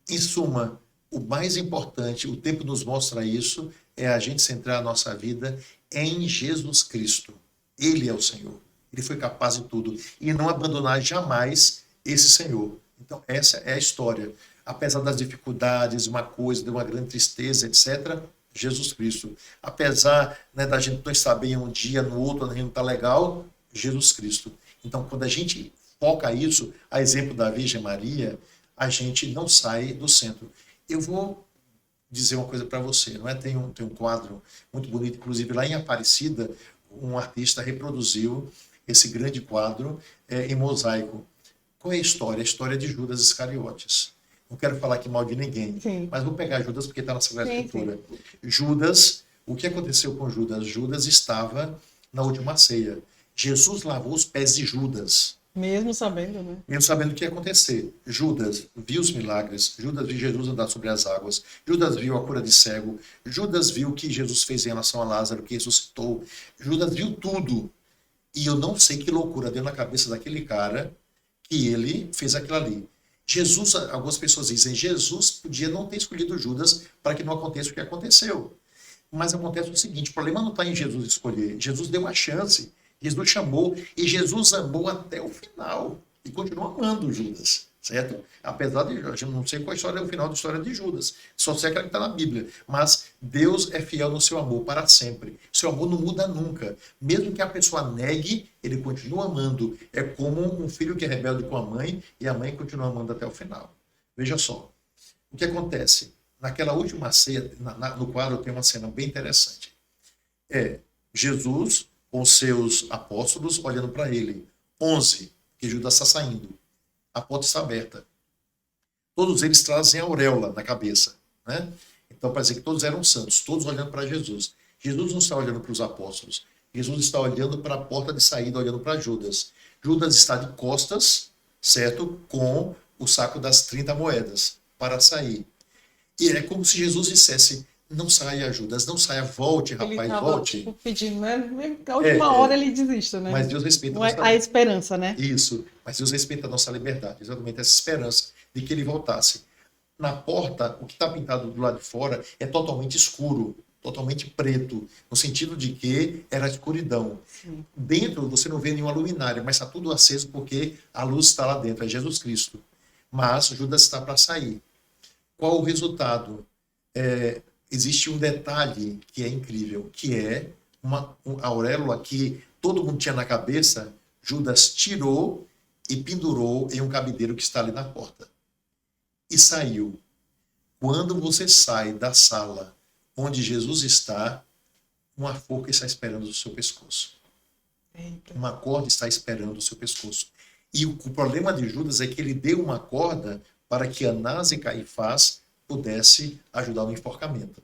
Em suma, o mais importante, o tempo nos mostra isso, é a gente centrar a nossa vida em Jesus Cristo. Ele é o Senhor. Ele foi capaz de tudo. E não abandonar jamais esse Senhor. Então, essa é a história. Apesar das dificuldades, uma coisa, de uma grande tristeza, etc., Jesus Cristo. Apesar, né, da gente não estar bem um dia, no outro, a gente não está legal, Jesus Cristo. Então, quando a gente foca isso, a exemplo da Virgem Maria, a gente não sai do centro. Eu vou dizer uma coisa para você, não é? Tem um quadro muito bonito, inclusive lá em Aparecida, um artista reproduziu esse grande quadro em mosaico. Qual é a história? A história de Judas Iscariotes. Não quero falar aqui mal de ninguém, Sim. mas vou pegar Judas porque está na Sagrada Sim, Escritura. sim. Judas, o que aconteceu com Judas? Judas estava na última ceia. Jesus lavou os pés de Judas. Mesmo sabendo, né? Mesmo sabendo o que ia acontecer. Judas viu os milagres, Judas viu Jesus andar sobre as águas, Judas viu a cura de cego, Judas viu o que Jesus fez em relação a Lázaro, que ressuscitou, Judas viu tudo. E eu não sei que loucura deu na cabeça daquele cara que ele fez aquilo ali. Jesus, algumas pessoas dizem, Jesus podia não ter escolhido Judas para que não aconteça o que aconteceu. Mas acontece o seguinte, o problema não está em Jesus escolher, Jesus deu a chance. Jesus chamou e Jesus amou até o final e continua amando Judas, certo? Apesar de, eu não sei qual é o final da história de Judas, só sei aquela que está na Bíblia, mas Deus é fiel no seu amor para sempre. Seu amor não muda nunca. Mesmo que a pessoa negue, ele continua amando. É como um filho que é rebelde com a mãe e a mãe continua amando até o final. Veja só, o que acontece? Naquela última ceia, no quadro tem uma cena bem interessante. Jesus com seus apóstolos olhando para ele. 11, que Judas está saindo. A porta está aberta. Todos eles trazem a auréola na cabeça, né? Então parece que todos eram santos, todos olhando para Jesus. Jesus não está olhando para os apóstolos. Jesus está olhando para a porta de saída, olhando para Judas. Judas está de costas, certo? Com o saco das 30 moedas para sair. E é como se Jesus dissesse, não saia, Judas, não saia, volte, rapaz, Ele tava, volte. tipo, pedindo, né? A última hora ele desista, né? Mas Deus respeita Não é a esperança, né? Isso, mas Deus respeita a nossa liberdade, exatamente essa esperança de que ele voltasse. Na porta, o que está pintado do lado de fora é totalmente escuro, totalmente preto, no sentido de que era escuridão. Sim. Dentro você não vê nenhuma luminária, mas está tudo aceso porque a luz está lá dentro, é Jesus Cristo. Mas Judas está para sair. Qual o resultado? Existe um detalhe que é incrível, que é uma auréola que todo mundo tinha na cabeça, Judas tirou e pendurou em um cabideiro que está ali na porta. E saiu. Quando você sai da sala onde Jesus está, uma forca está esperando o seu pescoço. Eita. Uma corda está esperando o seu pescoço. E o problema de Judas é que ele deu uma corda para que Anás e Caifás pudesse ajudar no enforcamento.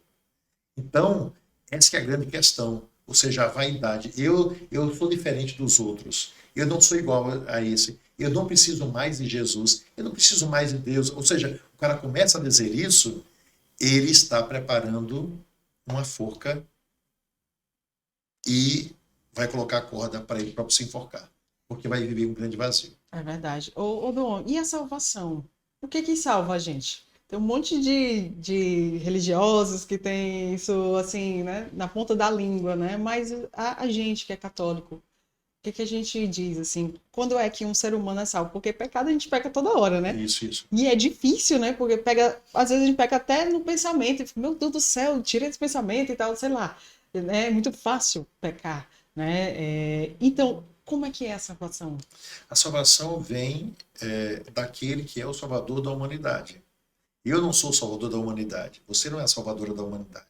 Então, essa é a grande questão, ou seja, a vaidade. Eu sou diferente dos outros, eu não sou igual a esse, eu não preciso mais de Jesus, eu não preciso mais de Deus. Ou seja, o cara começa a dizer isso, ele está preparando uma forca e vai colocar a corda para ele próprio se enforcar, porque vai viver um grande vazio. É verdade. Ô Dom, e a salvação? O que salva a gente? Tem um monte de religiosos que tem isso, assim, né, na ponta da língua, né? Mas a gente que é católico, o que a gente diz, assim, quando é que um ser humano é salvo? Porque pecado a gente peca toda hora, né? Isso. E é difícil, né? Porque às vezes a gente peca até no pensamento. E fica, meu Deus do céu, tira esse pensamento e tal, sei lá. É muito fácil pecar, né? Então, como é que é a salvação? A salvação vem daquele que é o salvador da humanidade. Eu não sou o salvador da humanidade. Você não é a salvadora da humanidade.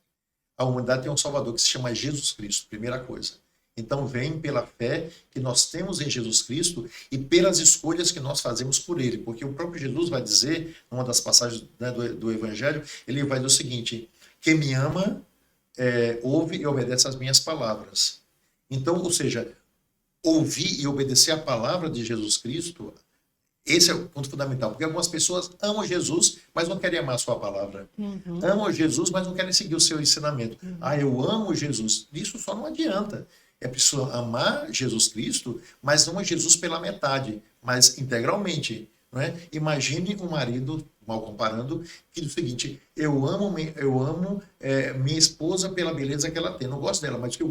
A humanidade tem um salvador que se chama Jesus Cristo, primeira coisa. Então vem pela fé que nós temos em Jesus Cristo e pelas escolhas que nós fazemos por ele. Porque o próprio Jesus vai dizer, numa das passagens, né, do Evangelho, ele vai dizer o seguinte, quem me ama ouve e obedece às minhas palavras. Então, ou seja, ouvir e obedecer a palavra de Jesus Cristo, esse é o ponto fundamental, porque algumas pessoas amam Jesus, mas não querem amar a sua palavra. Uhum. Amam Jesus, mas não querem seguir o seu ensinamento. Eu amo Jesus. Isso só não adianta. É preciso amar Jesus Cristo, mas não é Jesus pela metade, mas integralmente. não é? Imagine um marido, mal comparando, que diz o seguinte: eu amo minha esposa pela beleza que ela tem. Não gosto dela, mas que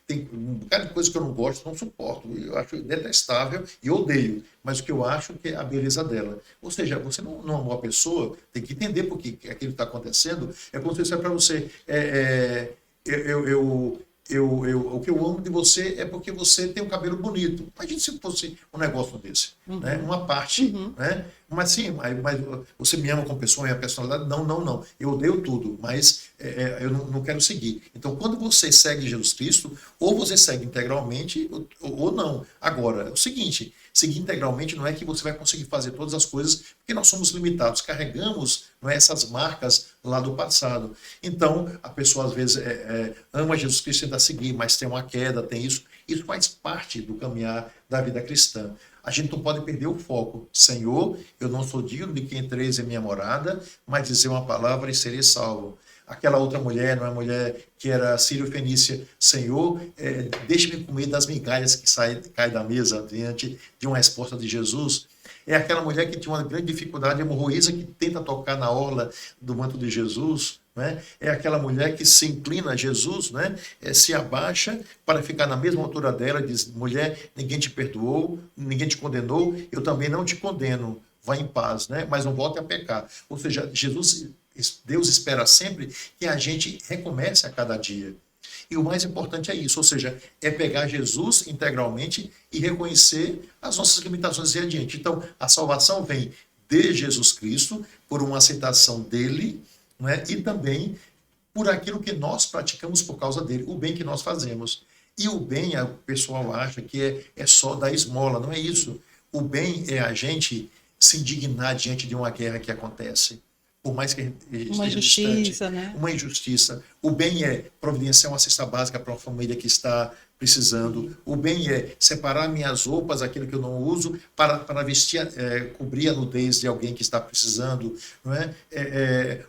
tem um bocado de coisa que eu não gosto, não suporto. Eu acho detestável e odeio. Mas o que eu acho que é a beleza dela. Ou seja, você não amou a pessoa, tem que entender por que aquilo está acontecendo. É como se eu dissesse para você: o que eu amo de você é porque você tem um cabelo bonito. Imagina se fosse um negócio desse, né? Uma parte, né? Mas sim, mas você me ama como pessoa, minha personalidade? Não, não, não. Eu odeio tudo, mas eu não quero seguir. Então, quando você segue Jesus Cristo, ou você segue integralmente ou não. Agora, é o seguinte: seguir integralmente não é que você vai conseguir fazer todas as coisas, porque nós somos limitados, carregamos, não é, essas marcas lá do passado. Então, a pessoa às vezes ama Jesus Cristo e tenta seguir, mas tem uma queda, tem isso. Isso faz parte do caminhar da vida cristã. A gente não pode perder o foco. Senhor, eu não sou digno de que entreis em minha morada, mas dizer uma palavra e serei salvo. Aquela outra mulher, não é, mulher que era sírio-fenícia: Senhor, deixe-me comer das migalhas que caem da mesa, diante de uma resposta de Jesus. É aquela mulher que tinha uma grande dificuldade, hemorroísa, que tenta tocar na orla do manto de Jesus. Né? É aquela mulher que se inclina a Jesus, né? Se abaixa para ficar na mesma altura dela e diz: mulher, ninguém te perdoou, ninguém te condenou, eu também não te condeno, vá em paz, né? Mas não volte a pecar. Ou seja, Deus espera sempre que a gente recomece a cada dia. E o mais importante é isso, ou seja, é pegar Jesus integralmente e reconhecer as nossas limitações e ir adiante. Então, a salvação vem de Jesus Cristo, por uma aceitação dele, não é? E também por aquilo que nós praticamos por causa dele, o bem que nós fazemos. E o bem, o pessoal acha que é só dar esmola, não é isso. O bem é a gente se indignar diante de uma guerra que acontece. Por mais que uma esteja injustiça, distante, né? uma injustiça. O bem é providenciar uma cesta básica para uma família que está precisando. O bem é separar minhas roupas, aquilo que eu não uso, para vestir, cobrir a nudez de alguém que está precisando. Não é?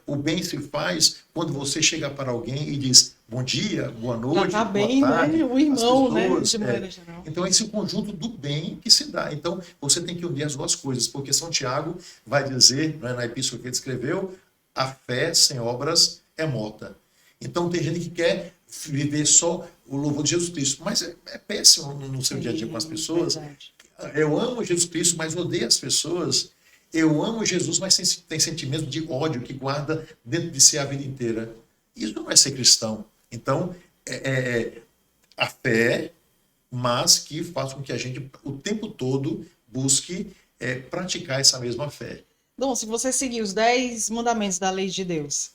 O bem se faz quando você chega para alguém e diz: bom dia, boa noite, Tratar boa bem, tarde. né? O irmão, né? Pessoas, De maneira geral. Então, esse é o conjunto do bem que se dá. Então, você tem que unir as duas coisas, porque São Tiago vai dizer, não é, na epístola que ele escreveu: a fé sem obras é morta. Então, tem gente que quer viver só o louvor de Jesus Cristo, mas é péssimo no seu dia a dia com as pessoas. Verdade. Eu amo Jesus Cristo, mas odeio as pessoas. Eu amo Jesus, mas tem sentimento de ódio que guarda dentro de si a vida inteira. Isso não é ser cristão. Então, a fé, mas que faz com que a gente o tempo todo busque praticar essa mesma fé. Bom, se você seguir os 10 mandamentos da lei de Deus,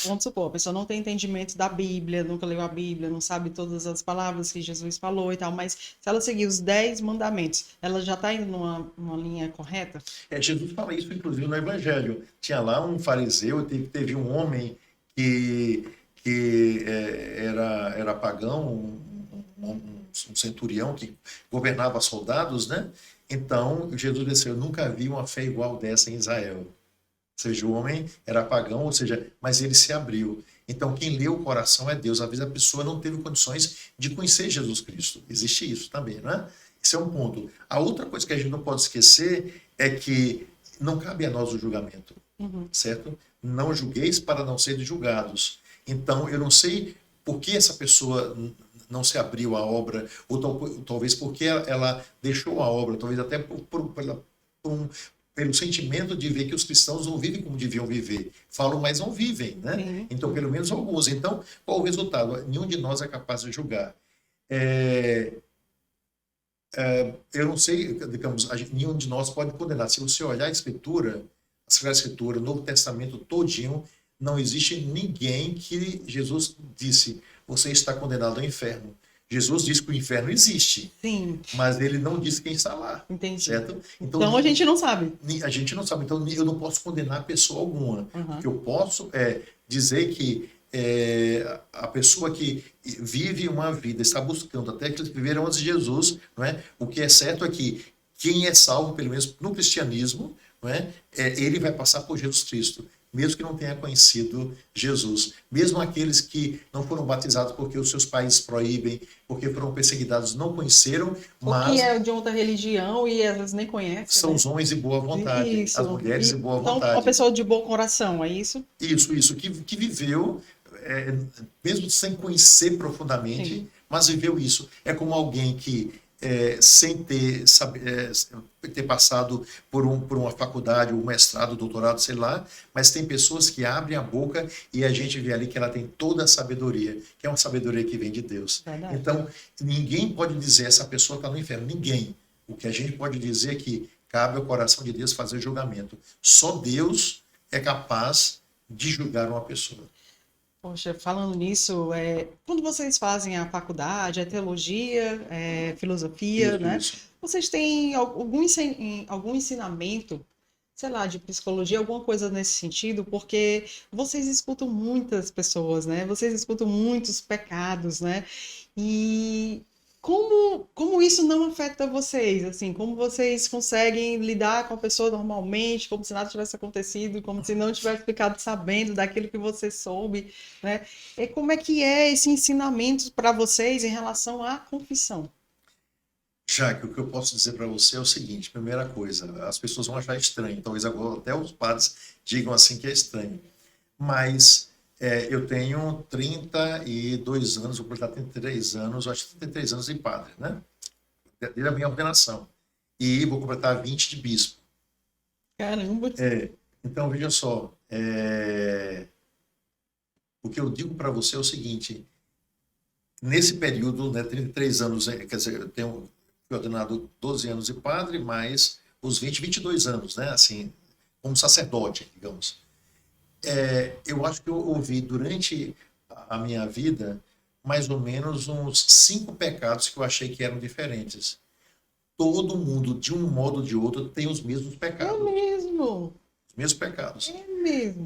vamos supor, a pessoa não tem entendimento da Bíblia, nunca leu a Bíblia, não sabe todas as palavras que Jesus falou e tal, mas se ela seguir os 10 mandamentos, ela já está indo numa linha correta? Jesus fala isso, inclusive, no Evangelho. Tinha lá um fariseu, teve um homem que era pagão, um centurião que governava soldados, né? Então, Jesus disse: eu nunca vi uma fé igual dessa em Israel. Ou seja, o homem era pagão, ou seja, mas ele se abriu. Então, quem lê o coração é Deus. Às vezes a pessoa não teve condições de conhecer Jesus Cristo. Existe isso também, não é? Esse é um ponto. A outra coisa que a gente não pode esquecer é que não cabe a nós o julgamento, certo? Não julgueis para não serem julgados. Então, eu não sei por que essa pessoa não se abriu à obra, ou talvez porque ela deixou a obra, talvez até pelo sentimento de ver que os cristãos não vivem como deviam viver. Falam, mas não vivem, né? Sim. Então, pelo menos alguns. Então, qual o resultado? Nenhum de nós é capaz de julgar. Eu não sei, digamos, nenhum de nós pode condenar. Se você olhar a Escritura, a Sagrada Escritura, o Novo Testamento todinho, não existe ninguém que Jesus disse: você está condenado ao inferno. Jesus disse que o inferno existe. Sim. Mas ele não disse quem está lá. Entendi. Certo? Então a gente não sabe. A gente não sabe. Então eu não posso condenar pessoa alguma. Uhum. O que eu posso é dizer que a pessoa que vive uma vida, está buscando, até que eles viveram antes de Jesus, não é? O que é certo é que quem é salvo, pelo menos no cristianismo, não é? Ele vai passar por Jesus Cristo. mesmo que não tenha conhecido Jesus. Mesmo aqueles que não foram batizados porque os seus países proíbem, porque foram perseguidos, não conheceram, O que mas é de outra religião e às vezes nem conhece, são né? os homens de boa vontade, as Isso. mulheres de E boa são uma vontade. pessoa de bom coração, é isso? Isso, que viveu, mesmo sem conhecer profundamente, Sim. mas viveu isso. É como alguém que, sem ter, ter passado por uma faculdade, um mestrado, doutorado, sei lá, mas tem pessoas que abrem a boca e a gente vê ali que ela tem toda a sabedoria, que é uma sabedoria que vem de Deus. Verdade. Então, ninguém pode dizer essa pessoa está no inferno, ninguém. O que a gente pode dizer é que cabe ao coração de Deus fazer julgamento. Só Deus é capaz de julgar uma pessoa. Poxa, falando nisso, quando vocês fazem a faculdade, a teologia, filosofia, né? Isso. Vocês têm algum ensinamento, sei lá, de psicologia, alguma coisa nesse sentido? Porque vocês escutam muitas pessoas, né? Vocês escutam muitos pecados, né? E como isso não afeta vocês? Assim, como vocês conseguem lidar com a pessoa normalmente, como se nada tivesse acontecido, como se não tivesse ficado sabendo daquilo que você soube, né? E como é que é esse ensinamento para vocês em relação à confissão? Jaque, o que eu posso dizer para você é o seguinte: primeira coisa, as pessoas vão achar estranho, talvez agora até os padres digam assim que é estranho, mas eu tenho 32 anos, vou completar 33 anos, eu acho que 33 anos de padre, né? Desde a minha ordenação. E vou completar 20 de bispo. Caramba! Então, veja só, o que eu digo para você é o seguinte: nesse período, né, 33 anos, quer dizer, eu tenho fui ordenado 12 anos de padre, mais os 22 anos, né, assim, como sacerdote, digamos. Eu acho que eu ouvi durante a minha vida mais ou menos uns 5 pecados que eu achei que eram diferentes. Todo mundo, de um modo ou de outro, tem os mesmos É pecados. mesmo! Os mesmos pecados. É mesmo!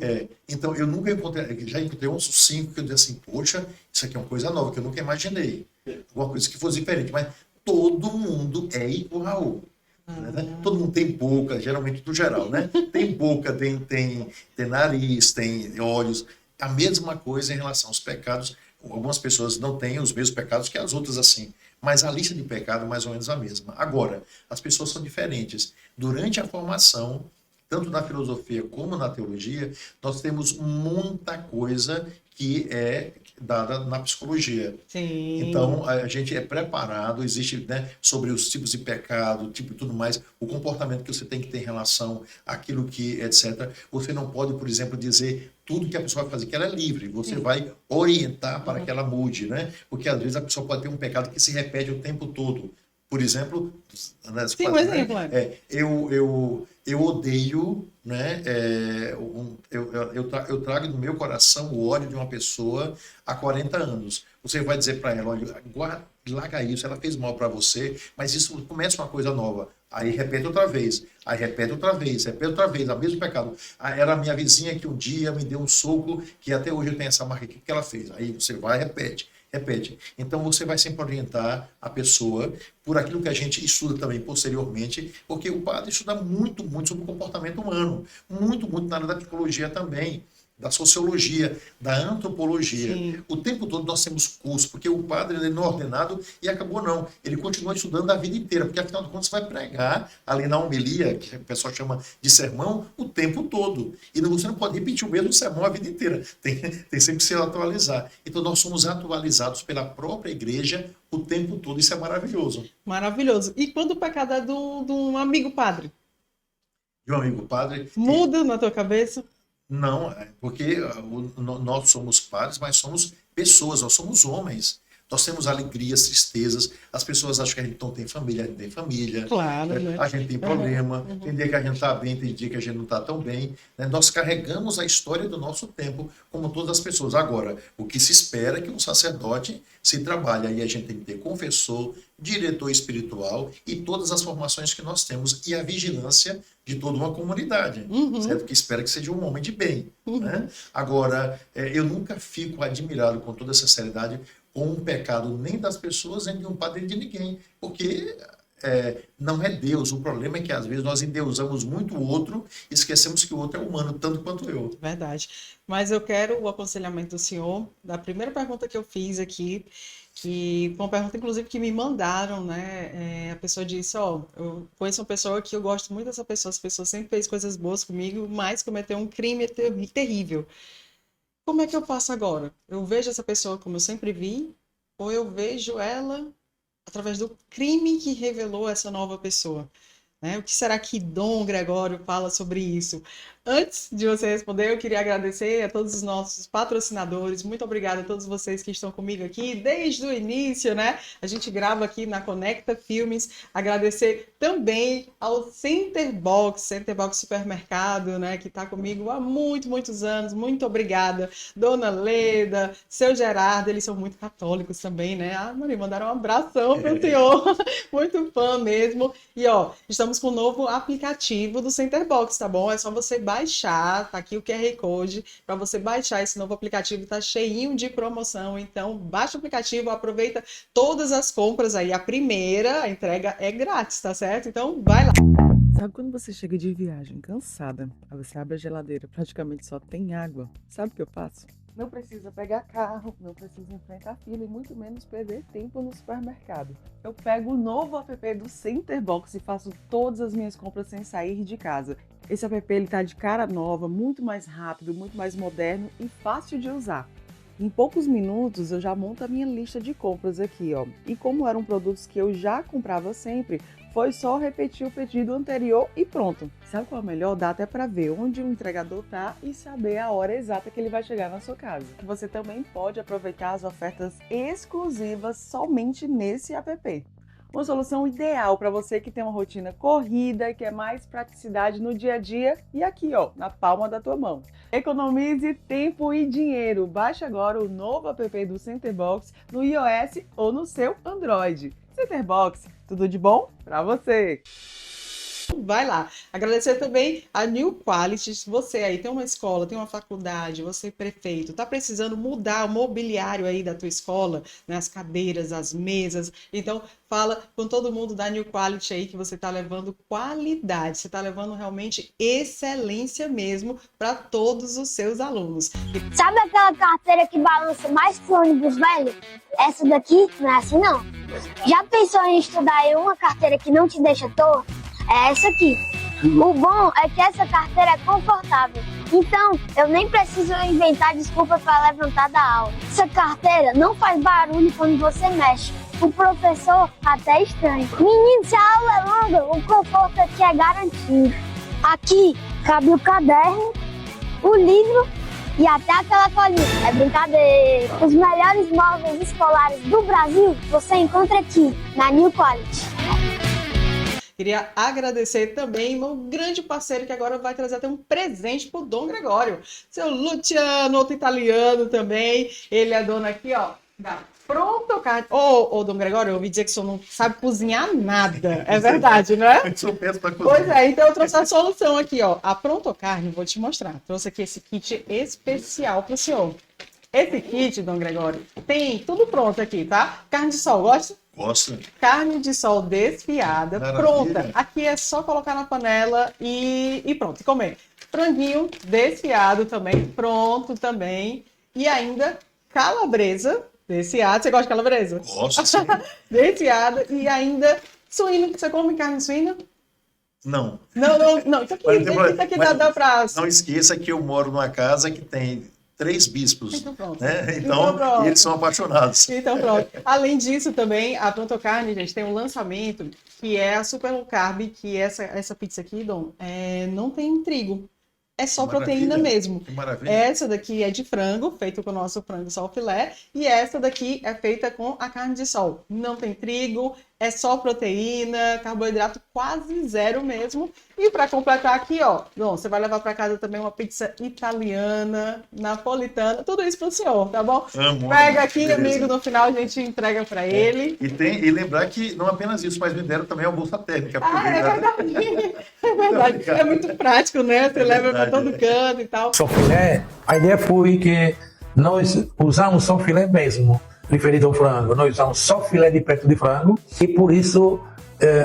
Então, eu nunca encontrei, já encontrei uns 5 que eu disse assim, poxa, isso aqui é uma coisa nova, que eu nunca imaginei. Alguma coisa que fosse diferente, mas todo mundo é igual. Né? Todo mundo tem boca, geralmente do geral, né? Tem boca, tem nariz, tem olhos. A mesma coisa em relação aos pecados. Algumas pessoas não têm os mesmos pecados que as outras, assim. Mas a lista de pecado é mais ou menos a mesma. Agora, as pessoas são diferentes. Durante a formação, tanto na filosofia como na teologia, nós temos muita coisa que é dada na psicologia. Sim. Então, a gente é preparado, existe, né, sobre os tipos de pecado, tipo e tudo mais, o comportamento que você tem que ter em relação àquilo que, etc. Você não pode, por exemplo, dizer tudo que a pessoa vai fazer, que ela é livre. Você vai orientar para que ela mude, né? Porque às vezes a pessoa pode ter um pecado que se repete o tempo todo. Por exemplo, né, Sim, um exemplo, eu odeio, né? Eu trago no meu coração o ódio de uma pessoa há 40 anos. Você vai dizer para ela, olha, larga isso, ela fez mal para você, mas isso começa uma coisa nova. Aí repete outra vez, aí repete outra vez, a mesmo pecado. Era a minha vizinha que um dia me deu um soco, que até hoje eu tenho essa marca aqui, que ela fez. Aí você vai e repete. Repete. Então você vai sempre orientar a pessoa por aquilo que a gente estuda também posteriormente, porque o padre estuda muito, muito sobre o comportamento humano, muito, muito na área da psicologia também, da sociologia, da antropologia. Sim. O tempo todo nós temos curso, porque o padre ele não é ordenado e acabou não. Ele continua estudando a vida inteira, porque afinal de contas você vai pregar ali na homilia, que o pessoal chama de sermão, o tempo todo. E você não pode repetir o mesmo sermão a vida inteira. Tem sempre que se atualizar. Então nós somos atualizados pela própria igreja o tempo todo. Isso é maravilhoso. Maravilhoso. E quando o pecado é de um amigo padre? De um amigo padre. Muda na tua cabeça? Não, porque nós somos padres, mas somos pessoas, nós somos homens. Nós temos alegrias, tristezas. As pessoas acham que a gente não tem família, a gente tem família. Claro, né? A gente tem problema. Tem dia que a gente está bem, tem dia que a gente não está tão bem. Né? Nós carregamos a história do nosso tempo, como todas as pessoas. Agora, o que se espera é que um sacerdote se trabalhe. Aí a gente tem que ter confessor, diretor espiritual e todas as formações que nós temos e a vigilância de toda uma comunidade, certo? Que espera que seja um homem de bem. Né? Agora, eu nunca fico admirado com toda essa seriedade com um pecado nem das pessoas, nem de um padre, nem de ninguém, porque não é Deus. O problema é que às vezes nós endeusamos muito o outro e esquecemos que o outro é humano, tanto quanto eu. Verdade. Mas eu quero o aconselhamento do senhor da primeira pergunta que eu fiz aqui, que foi uma pergunta, inclusive, que me mandaram, né? A pessoa disse, ó, eu conheço uma pessoa que eu gosto muito dessa pessoa, essa pessoa sempre fez coisas boas comigo, mas cometeu um crime terrível. Como é que eu faço agora? Eu vejo essa pessoa como eu sempre vi, ou eu vejo ela através do crime que revelou essa nova pessoa? Né? O que será que Dom Gregório fala sobre isso? Antes de você responder, eu queria agradecer a todos os nossos patrocinadores. Muito obrigada a todos vocês que estão comigo aqui desde o início, né? A gente grava aqui na Conecta Filmes. Agradecer também ao Centerbox Supermercado, né? Que está comigo há muitos anos. Muito obrigada. Dona Leda, seu Gerardo, eles são muito católicos também, né? Ah, Maria, mandaram um abração para o senhor. Muito fã mesmo. E, ó, estamos com um novo aplicativo do Centerbox, tá bom? É só você baixar, tá aqui o QR Code, para você baixar esse novo aplicativo, tá cheinho de promoção, então baixa o aplicativo, aproveita todas as compras aí, a primeira, a entrega é grátis, tá certo? Então vai lá. Sabe quando você chega de viagem cansada, aí você abre a geladeira, praticamente só tem água, sabe o que eu faço? Não precisa pegar carro, não precisa enfrentar fila e muito menos perder tempo no supermercado. Eu pego o novo app do Centerbox e faço todas as minhas compras sem sair de casa. Esse app ele tá de cara nova, muito mais rápido, muito mais moderno e fácil de usar. Em poucos minutos eu já monto a minha lista de compras aqui, ó. E como eram produtos que eu já comprava sempre, foi só repetir o pedido anterior e pronto. Sabe qual é o melhor? Dá até para ver onde o entregador tá e saber a hora exata que ele vai chegar na sua casa. Você também pode aproveitar as ofertas exclusivas somente nesse app. Uma solução ideal para você que tem uma rotina corrida e quer mais praticidade no dia a dia e aqui, ó, na palma da tua mão. Economize tempo e dinheiro. Baixe agora o novo app do Centerbox no iOS ou no seu Android. Centerbox, tudo de bom para você! Vai lá. Agradecer também a New Quality. Se você aí tem uma escola, tem uma faculdade, você é prefeito, está precisando mudar o mobiliário aí da tua escola, né, as cadeiras, as mesas, então fala com todo mundo da New Quality aí que você está levando qualidade, você está levando realmente excelência mesmo para todos os seus alunos. Sabe aquela carteira que balança mais que o ônibus velho? Essa daqui não é assim não. Já pensou em estudar em uma carteira que não te deixa torto? É essa aqui. O bom é que essa carteira é confortável, então eu nem preciso inventar desculpa para levantar da aula. Essa carteira não faz barulho quando você mexe, o professor até estranha. Menino, se a aula é longa, o conforto aqui é garantido. Aqui cabe o caderno, o livro e até aquela colinha. É brincadeira. Os melhores móveis escolares do Brasil você encontra aqui, na New Quality. Queria agradecer também meu grande parceiro que agora vai trazer até um presente pro Dom Gregório. Seu Luciano, outro italiano também. Ele é dono aqui, ó, da Pronto Carne. Ô, Dom Gregório, eu ouvi dizer que o senhor não sabe cozinhar nada. É verdade, né? Eu sou péssimo pra cozinhar. Pois é, então eu trouxe a solução aqui, ó. A Pronto Carne, vou te mostrar. Trouxe aqui esse kit especial pro senhor. Esse kit, Dom Gregório, tem tudo pronto aqui, tá? Carne de sol, gosta? Gosto. Carne de sol desfiada, Maravilha. pronta. Aqui é só colocar na panela e pronto, e comer. Franguinho desfiado também, pronto também. E ainda calabresa desfiada. Você gosta de calabresa? Gosto, sim. Desfiada e ainda suíno. Você come carne suína? Não. Não. Isso aqui dá pra... Não esqueça que eu moro numa casa que tem 3 bispos, Então pronto. né? Então pronto. E eles são apaixonados. Então pronto. Além disso também, a Pronto Carne, gente, tem um lançamento que é a Super Low Carb, que essa pizza aqui, Dom, não tem trigo. É só proteína mesmo. Que maravilha. Essa daqui é de frango, feito com o nosso frango sol filé, e essa daqui é feita com a carne de sol. Não tem trigo, é só proteína, carboidrato quase zero mesmo. E para completar aqui, ó, bom, você vai levar para casa também uma pizza italiana, napolitana, tudo isso pro senhor, tá bom? Amo. Pega aqui, Beleza. amigo, no final a gente entrega para ele. E lembrar que não apenas isso, mas me deram também a bolsa térmica. É verdade. É verdade. É muito prático, né? Você leva para todo canto e tal. Só filé, a ideia foi que nós usamos só filé mesmo, referido ao frango. Nós usamos só filé de peito de frango e por isso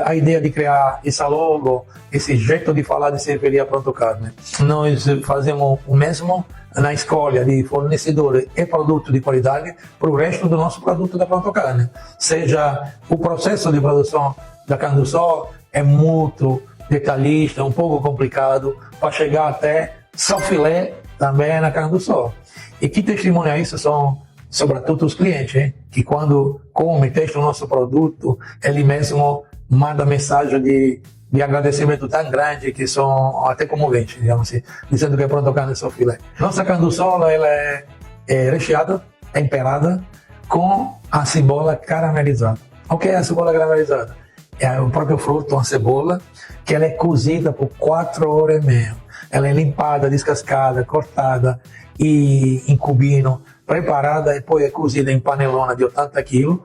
a ideia de criar essa logo, esse jeito de falar de cervejaria Pronto Carne. Nós fazemos o mesmo na escolha de fornecedor e produto de qualidade para o resto do nosso produto da Pronto Carne. Seja o processo de produção da carne do sol é muito detalhista, um pouco complicado, para chegar até só filé também na carne do sol. E que testemunha isso são, sobretudo, os clientes, hein? Que quando comem, testam o nosso produto, ele mesmo manda mensagem de agradecimento tão grande que são até comoventes, digamos assim, dizendo que é Pronto Carne só filé. Nossa carne do sol, ela é recheada, temperada, com a cebola caramelizada. O que é a cebola caramelizada? É o próprio fruto, uma cebola, que ela é cozida por 4 horas e meia. Ela é limpada, descascada, cortada e em cubinho, preparada e depois é cozida em panelona de 80 quilos.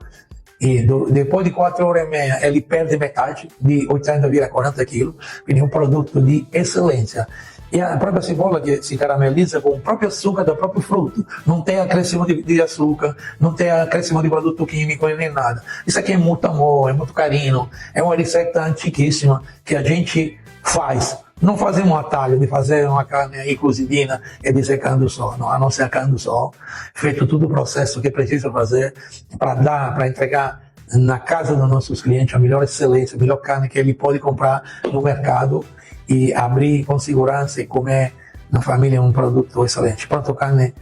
E depois de 4 horas e meia, ele perde metade, de 80 vira 40 quilos. Quindi é um produto de excelência. E a própria cebola que se carameliza com o próprio açúcar do próprio fruto. Não tem acréscimo de açúcar, não tem acréscimo de produto químico nem nada. Isso aqui é muito amor, é muito carinho. É uma receita antiquíssima que a gente faz. Não fazemos um atalho de fazer uma carne aí cozidinha e dizer carne do sol. Não, a não ser a carne do sol. Feito todo o processo que precisa fazer para entregar na casa dos nossos clientes a melhor excelência, a melhor carne que ele pode comprar no mercado e abrir com segurança e comer na família um produto excelente. Pronto Carne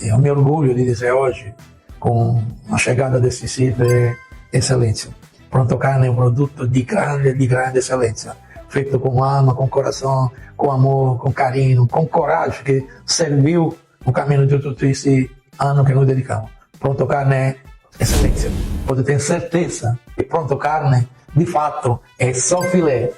é o meu orgulho de dizer hoje, com a chegada desse sítio, é excelência. Pronto Carne é um produto de grande excelência, feito com alma, com coração, com amor, com carinho, com coragem, que serviu o caminho de todo esse ano que nos dedicamos. Pronto Carne é excelência. Pode ter certeza que Pronto Carne, de fato, é só filé.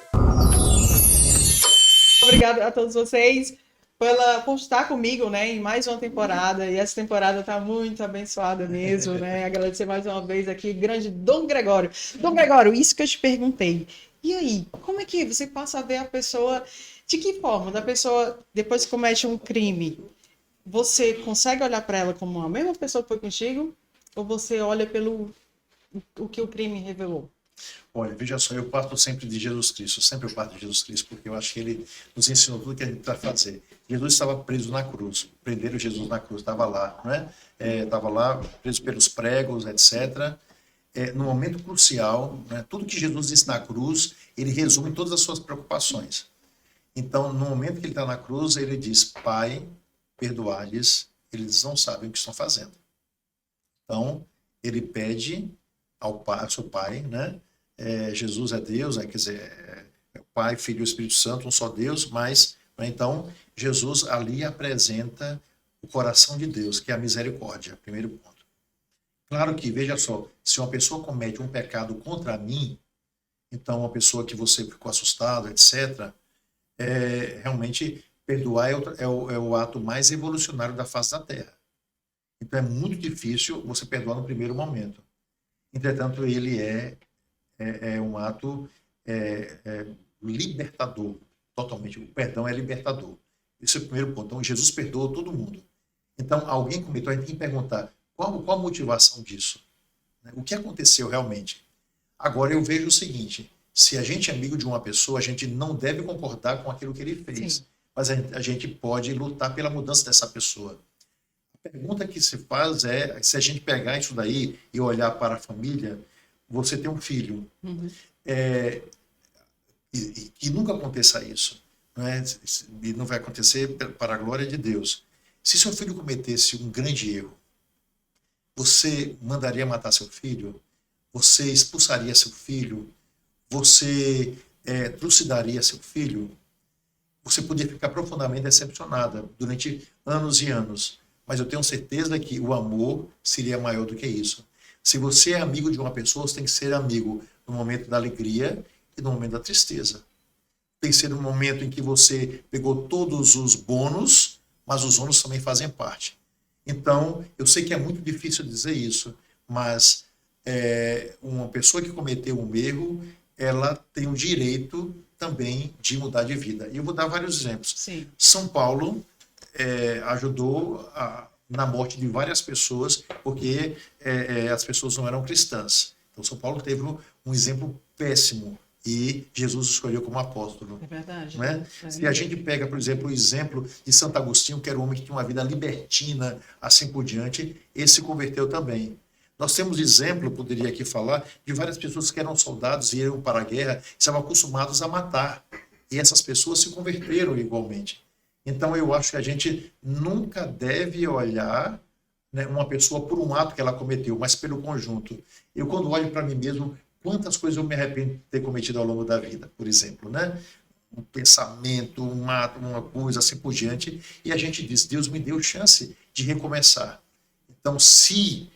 Obrigada a todos vocês por estar comigo, né, em mais uma temporada. E essa temporada está muito abençoada mesmo, né? Agradecer mais uma vez aqui, grande Dom Gregório. Dom Gregório, isso que eu te perguntei. E aí, como é que você passa a ver a pessoa? De que forma? Da pessoa, depois que comete um crime, você consegue olhar para ela como a mesma pessoa que foi contigo? Ou você olha pelo o que o crime revelou? Olha, veja só, eu parto sempre de Jesus Cristo, sempre eu parto de Jesus Cristo, porque eu acho que ele nos ensinou tudo que a gente vai fazer. Jesus estava preso na cruz, prenderam Jesus na cruz, estava lá, né? Estava lá, preso pelos pregos, etc. No momento crucial, né, tudo que Jesus disse na cruz, ele resume todas as suas preocupações. Então, no momento que ele está na cruz, ele diz: Pai, perdoai-lhes, eles não sabem o que estão fazendo. Então, ele pede ao seu Pai, né? Jesus é Deus, quer dizer, é o Pai, Filho e Espírito Santo, um só Deus, mas, né, então, Jesus ali apresenta o coração de Deus, que é a misericórdia, primeiro ponto. Claro que, veja só, se uma pessoa comete um pecado contra mim, então uma pessoa que você ficou assustado, etc., realmente perdoar é o ato mais evolucionário da face da Terra. Então é muito difícil você perdoar no primeiro momento. Entretanto, ele é um ato libertador, totalmente. O perdão é libertador. Esse é o primeiro ponto. Então, Jesus perdoa todo mundo. Então, alguém cometeu, a gente tem que perguntar qual a motivação disso? O que aconteceu realmente? Agora, eu vejo o seguinte: se a gente é amigo de uma pessoa, a gente não deve concordar com aquilo que ele fez. Sim. Mas a gente pode lutar pela mudança dessa pessoa. A pergunta que se faz é, se a gente pegar isso daí e olhar para a família, você tem um filho, e nunca aconteça isso, né? E não vai acontecer para a glória de Deus. Se seu filho cometesse um grande erro, você mandaria matar seu filho? Você expulsaria seu filho? Você trucidaria seu filho? Você podia ficar profundamente decepcionada durante anos e anos, mas eu tenho certeza que o amor seria maior do que isso. Se você é amigo de uma pessoa, você tem que ser amigo no momento da alegria e no momento da tristeza. Tem que ser no momento em que você pegou todos os bônus, mas os ônus também fazem parte. Então, eu sei que é muito difícil dizer isso, mas uma pessoa que cometeu um erro, ela tem o direito também de mudar de vida. E eu vou dar vários exemplos. Sim. São Paulo ajudou na morte de várias pessoas, porque as pessoas não eram cristãs. Então, São Paulo teve um exemplo péssimo e Jesus escolheu como apóstolo. É verdade. Né? Se a gente pega, por exemplo, o exemplo de Santo Agostinho, que era um homem que tinha uma vida libertina, assim por diante, esse se converteu também. Nós temos exemplo, poderia aqui falar, de várias pessoas que eram soldados e iam para a guerra, estavam acostumados a matar. E essas pessoas se converteram igualmente. Então, eu acho que a gente nunca deve olhar, né, uma pessoa por um ato que ela cometeu, mas pelo conjunto. Eu, quando olho para mim mesmo, quantas coisas eu me arrependo de ter cometido ao longo da vida, por exemplo, né? Um pensamento, um ato, uma coisa assim por diante, e a gente diz, Deus me deu chance de recomeçar. Então, se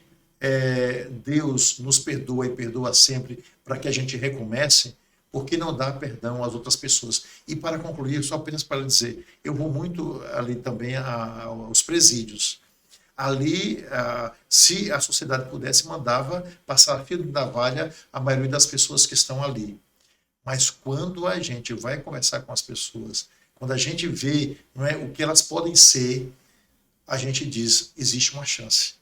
Deus nos perdoa e perdoa sempre para que a gente recomece, por que não dar perdão às outras pessoas? E para concluir, só apenas para dizer, eu vou muito ali também aos presídios. Ali, se a sociedade pudesse, mandava passar fio da navalha a maioria das pessoas que estão ali. Mas quando a gente vai conversar com as pessoas, quando a gente vê, não é, o que elas podem ser, a gente diz, existe uma chance.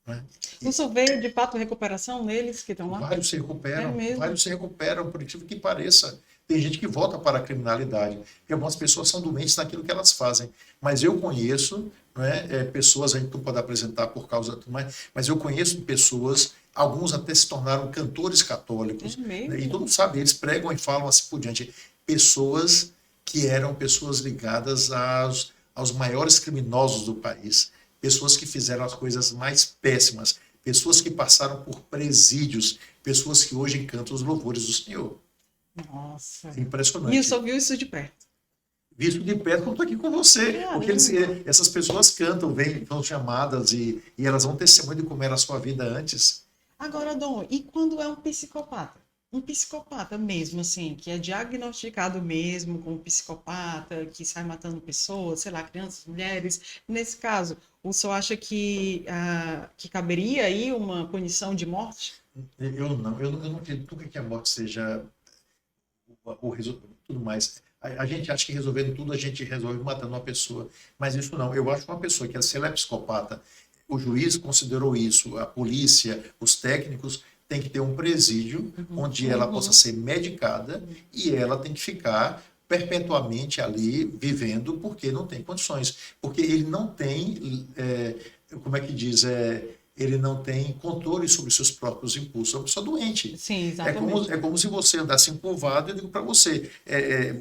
Né? O senhor vê, de fato, recuperação neles que estão lá? Vários se recuperam, É mesmo? vários se recuperam, por incrível que pareça. Tem gente que volta para a criminalidade, porque algumas pessoas são doentes naquilo que elas fazem. Mas eu conheço, né, pessoas, a gente não pode apresentar por causa do mais, mas eu conheço pessoas, alguns até se tornaram cantores católicos, né, e todo mundo sabe, eles pregam e falam assim por diante. Pessoas que eram pessoas ligadas aos maiores criminosos do país, pessoas que fizeram as coisas mais péssimas, pessoas que passaram por presídios, pessoas que hoje cantam os louvores do Senhor. Nossa. Impressionante. E eu só vi isso de perto. Visto de perto, como estou aqui com você. Porque essas pessoas cantam, são chamadas e elas vão testemunho de como era a sua vida antes. Agora, Dom, e quando é um psicopata? Um psicopata mesmo, assim, que é diagnosticado mesmo como psicopata, que sai matando pessoas, sei lá, crianças, mulheres. Nesse caso, o senhor acha que caberia aí uma punição de morte? Eu não acredito que a morte seja o resultado, tudo mais. A gente acha que resolvendo tudo, a gente resolve matando uma pessoa. Mas isso não. Eu acho que uma pessoa que, se ela é psicopata, o juiz considerou isso, a polícia, os técnicos, tem que ter um presídio onde ela possa ser medicada e ela tem que ficar perpetuamente ali vivendo porque não tem condições. Porque ele não tem, como é que diz, ele não tem controle sobre seus próprios impulsos. É uma pessoa doente. Sim, exatamente. É como se você andasse encurvado e eu digo para você,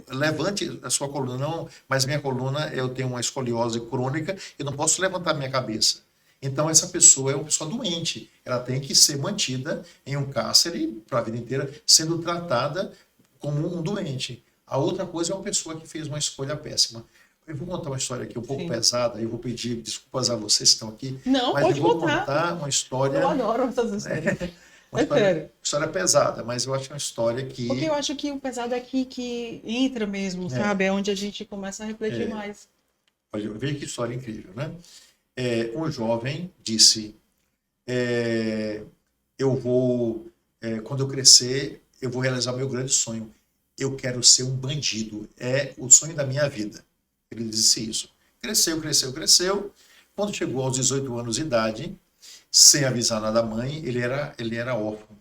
levante a sua coluna. Não, mas minha coluna, eu tenho uma escoliose crônica, eu não posso levantar minha cabeça. Então, essa pessoa é uma pessoa doente. Ela tem que ser mantida em um cárcere para a vida inteira, sendo tratada como um doente. A outra coisa é uma pessoa que fez uma escolha péssima. Eu vou contar uma história aqui um pouco pesada, eu vou pedir desculpas a vocês que estão aqui. Não, mas pode eu vou contar. Contar uma história... Eu adoro essas histórias. Uma história pesada, mas eu acho uma história que... Porque eu acho que o pesado é aqui que entra mesmo, sabe? É onde a gente começa a refletir mais. Olha, veja que história incrível, né? Um jovem disse, quando eu crescer, eu vou realizar meu grande sonho. Eu quero ser um bandido. É o sonho da minha vida. Ele disse isso. Cresceu. Quando chegou aos 18 anos de idade, sem avisar nada à mãe, ele era órfão.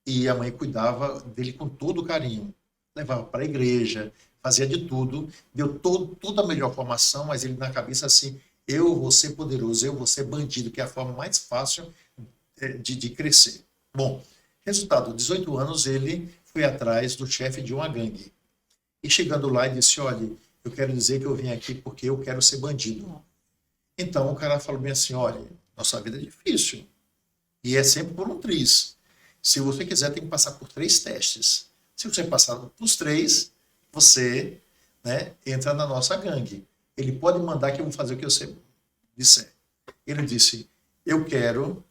E a mãe cuidava dele com todo carinho. Levava para a igreja, fazia de tudo, deu toda a melhor formação, mas ele na cabeça assim, eu vou ser poderoso, eu vou ser bandido, que é a forma mais fácil de crescer. Bom, resultado, 18 anos ele foi atrás do chefe de uma gangue. E chegando lá, ele disse, olha, eu quero dizer que eu vim aqui porque eu quero ser bandido. Então o cara falou bem assim, olha, nossa vida é difícil. E é sempre por um triz. Se você quiser, tem que passar por 3 testes. Se você passar nos 3, você, né, entra na nossa gangue. Ele pode mandar que eu vou fazer o que você disser. Ele disse, eu quero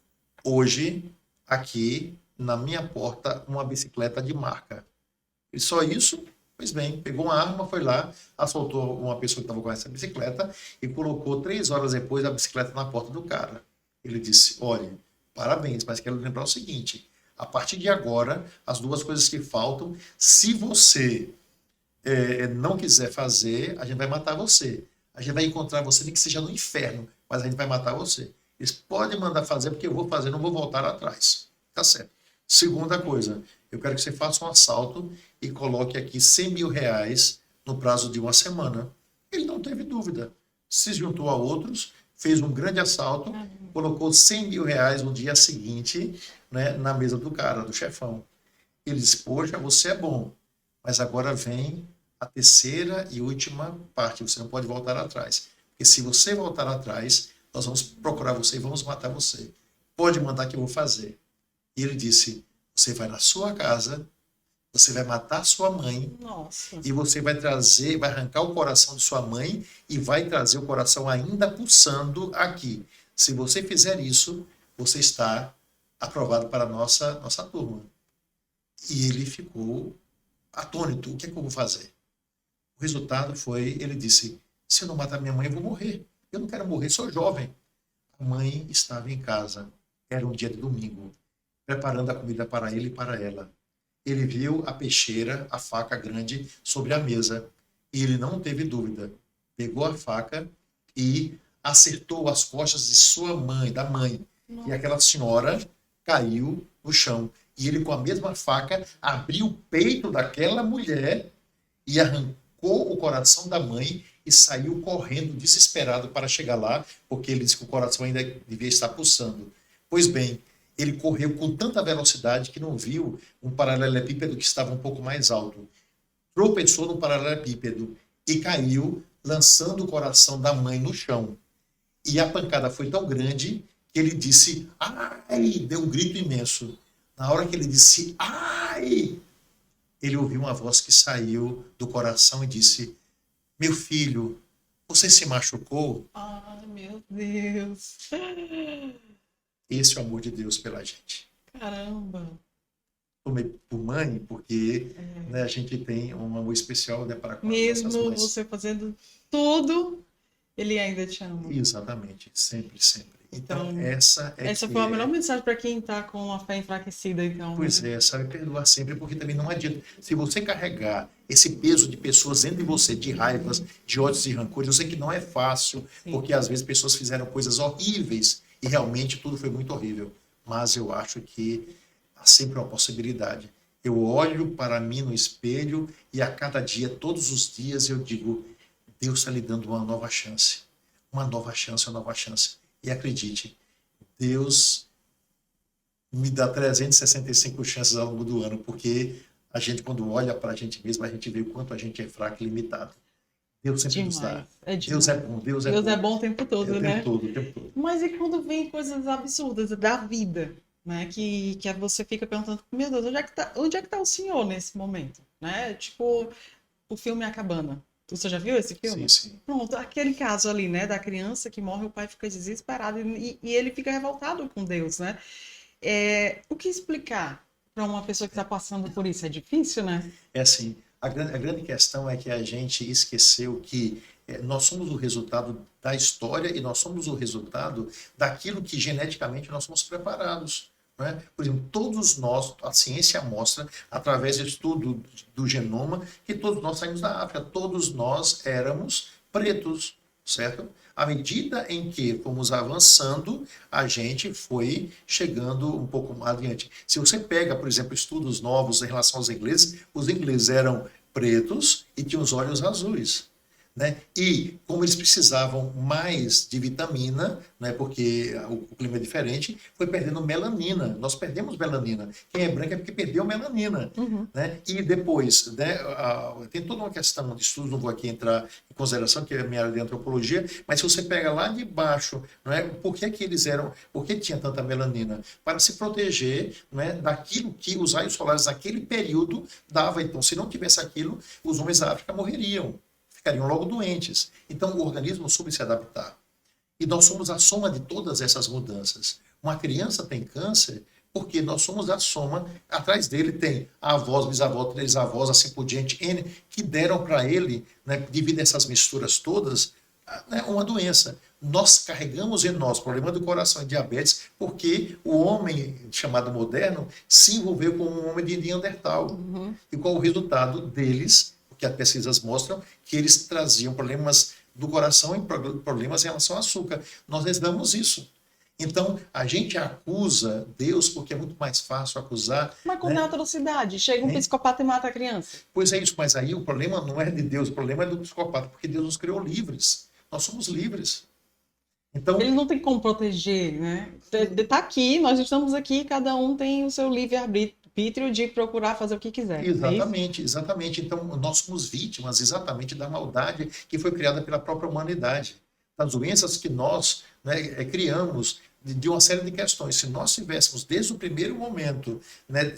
hoje, aqui, na minha porta, uma bicicleta de marca. E só isso, pois bem, pegou uma arma, foi lá, assaltou uma pessoa que estava com essa bicicleta e colocou 3 horas depois a bicicleta na porta do cara. Ele disse, olha, parabéns, mas quero lembrar o seguinte, a partir de agora, as 2 coisas que faltam, se você não quiser fazer, a gente vai matar você. A gente vai encontrar você, nem que seja no inferno, mas a gente vai matar você. Eles podem mandar fazer, porque eu vou fazer, não vou voltar atrás. Tá certo. Segunda coisa, eu quero que você faça um assalto e coloque aqui R$ 100.000 no prazo de uma semana. Ele não teve dúvida. Se juntou a outros, fez um grande assalto, colocou R$ 100.000 no dia seguinte, né, na mesa do cara, do chefão. Ele disse, poxa, você é bom, mas agora vem a terceira e última parte, você não pode voltar atrás. Porque se você voltar atrás, nós vamos procurar você e vamos matar você. Pode mandar que eu vou fazer. E ele disse, você vai na sua casa, você vai matar sua mãe, Nossa. e você vai trazer, vai arrancar o coração de sua mãe e vai trazer o coração ainda pulsando aqui. Se você fizer isso, você está aprovado para a nossa turma. E ele ficou atônito. O que é que eu vou fazer? O resultado foi, ele disse, se eu não matar minha mãe, eu vou morrer. Eu não quero morrer, sou jovem. A mãe estava em casa. Era um dia de domingo, preparando a comida para ele e para ela. Ele viu a peixeira, a faca grande, sobre a mesa. E ele não teve dúvida. Pegou a faca e acertou as costas de sua mãe, da mãe. E aquela senhora caiu no chão. E ele, com a mesma faca, abriu o peito daquela mulher e arrancou o coração da mãe e saiu correndo, desesperado, para chegar lá, porque ele disse que o coração ainda devia estar pulsando. Pois bem, ele correu com tanta velocidade que não viu um paralelepípedo que estava um pouco mais alto. Tropeçou no paralelepípedo e caiu, lançando o coração da mãe no chão. E a pancada foi tão grande que ele disse, ai, deu um grito imenso. Na hora que ele disse, ai, ele ouviu uma voz que saiu do coração e disse, meu filho, você se machucou? Ai, meu Deus. Esse é o amor de Deus pela gente. Caramba. Tomei por mãe, porque né, a gente tem um amor especial, né, para com as nossas Mesmo mães. você fazendo tudo, ele ainda te ama. Exatamente, sempre, sempre. Então, Então, essa foi a melhor mensagem para quem está com a fé enfraquecida, então. Pois né? é, sabe perdoar sempre, porque também não adianta. Se você carregar esse peso de pessoas dentro de você, de raivas, de ódios e rancores, eu sei que não é fácil, Sim. porque às vezes pessoas fizeram coisas horríveis e realmente tudo foi muito horrível. Mas eu acho que há sempre uma possibilidade. Eu olho para mim no espelho e a cada dia, todos os dias, eu digo, Deus está lhe dando uma nova chance. Uma nova chance, uma nova chance. E acredite, Deus me dá 365 chances ao longo do ano, porque a gente, quando olha para a gente mesmo, a gente vê o quanto a gente é fraco e limitado. Deus sempre nos dá. Deus é bom, Deus é bom. Deus é bom o tempo todo, o né? tempo todo, o tempo todo. Mas e quando vem coisas absurdas da vida, né? Que você fica perguntando, meu Deus, onde é que tá o Senhor nesse momento? Né? Tipo, o filme A Cabana. Você já viu esse filme? Sim, sim. Pronto, aquele caso ali, né? Da criança que morre, o pai fica desesperado e ele fica revoltado com Deus, né? O que explicar para uma pessoa que está passando por isso? É difícil, né? É assim, a grande questão é que a gente esqueceu que nós somos o resultado da história e nós somos o resultado daquilo que geneticamente nós somos preparados. Né? Por exemplo, todos nós, a ciência mostra, através do estudo do genoma, que todos nós saímos da África, todos nós éramos pretos, certo? À medida em que fomos avançando, a gente foi chegando um pouco adiante. Se você pega, por exemplo, estudos novos em relação aos ingleses, os ingleses eram pretos e tinham os olhos azuis. Né? E como eles precisavam mais de vitamina, né, porque o clima é diferente, foi perdendo melanina. Nós perdemos melanina. Quem é branco é porque perdeu melanina. Né? E depois, né, tem toda uma questão de estudos, não vou aqui entrar em consideração, que é a minha área de antropologia, mas se você pega lá de baixo, né, por que tinha tanta melanina? Para se proteger, né, daquilo que os raios solares naquele período dava. Então, se não tivesse aquilo, os homens da África morreriam. Ficariam logo doentes. Então, o organismo soube se adaptar. E nós somos a soma de todas essas mudanças. Uma criança tem câncer porque nós somos a soma. Atrás dele tem avós, bisavós, trisavós, assim por diante, N, que deram para ele, né, devido a essas misturas todas, né, uma doença. Nós carregamos em nós problema do coração e diabetes porque o homem chamado moderno se envolveu com um homem de Neandertal. E qual o resultado deles? Que as pesquisas mostram que eles traziam problemas do coração e problemas em relação ao açúcar. Nós herdamos isso. Então, a gente acusa Deus porque é muito mais fácil acusar. Mas como é atrocidade? Chega um psicopata e mata a criança. Pois é isso, mas aí o problema não é de Deus, o problema é do psicopata, porque Deus nos criou livres. Nós somos livres. Então, Ele não tem como proteger, né? Tá aqui, nós estamos aqui, cada um tem o seu livre-arbítrio de procurar fazer o que quiser. exatamente, exatamente. Então, nós somos vítimas exatamente da maldade que foi criada pela própria humanidade. Das doenças que nós, né, criamos de uma série de questões. Se nós tivéssemos, desde o primeiro momento, né,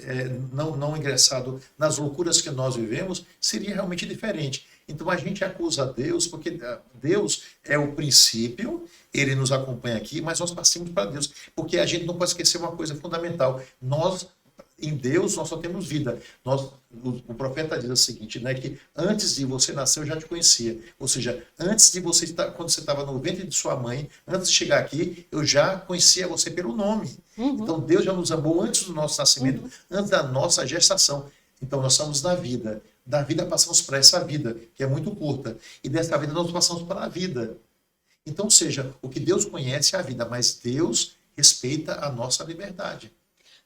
não ingressado nas loucuras que nós vivemos, seria realmente diferente. Então, a gente acusa Deus, porque Deus é o princípio, ele nos acompanha aqui, mas nós passamos para Deus. Porque a gente não pode esquecer uma coisa fundamental. Em Deus, nós só temos vida. O profeta diz o seguinte, né, que antes de você nascer, eu já te conhecia. Ou seja, antes de você estar, quando você estava no ventre de sua mãe, antes de chegar aqui, eu já conhecia você pelo nome. Então, Deus já nos amou antes do nosso nascimento, antes da nossa gestação. Então, nós estamos na vida. Da vida passamos para essa vida, que é muito curta. E dessa vida nós passamos para a vida. Então, ou seja, o que Deus conhece é a vida, mas Deus respeita a nossa liberdade.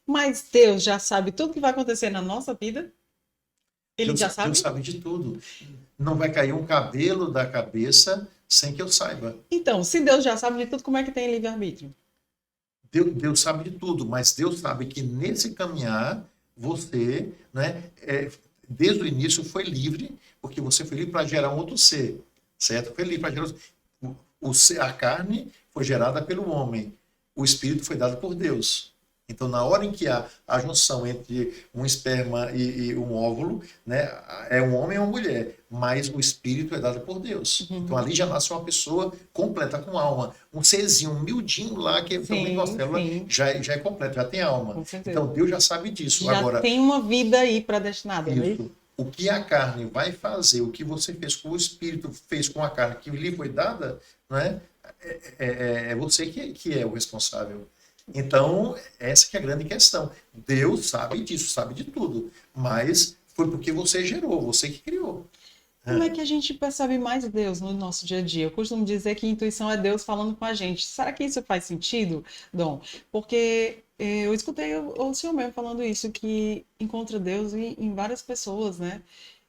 Mas Deus já sabe tudo que vai acontecer na nossa vida? Ele Deus, já sabe? Deus sabe de tudo. Não vai cair um cabelo da cabeça sem que eu saiba. Então, se Deus já sabe de tudo, como é que tem livre-arbítrio? Deus sabe de tudo, mas Deus sabe que nesse caminhar, você, né, desde o início foi livre, porque você foi livre para gerar um outro ser, certo? Foi livre para gerar a carne foi gerada pelo homem, o espírito foi dado por Deus. Então, na hora em que há a junção entre um esperma e um óvulo, né, é um homem e uma mulher, mas o espírito é dado por Deus. Então, ali já nasce uma pessoa completa com alma. Um serzinho, um miudinho lá, que é também uma célula, já é completo, já tem alma. Com certeza. Então, Deus já sabe disso. Já agora, tem uma vida aí predestinada, não é isso? o que a carne vai fazer, o que você fez com o espírito, fez com a carne que lhe foi dada, né, é você que é o responsável. Então, essa que é a grande questão. Deus sabe disso, sabe de tudo, mas foi porque você gerou, você que criou. Como é que a gente percebe mais Deus no nosso dia a dia? Eu costumo dizer que intuição é Deus falando com a gente. Será que isso faz sentido, Dom? Porque eu escutei o senhor mesmo falando isso, que encontra Deus em várias pessoas, né?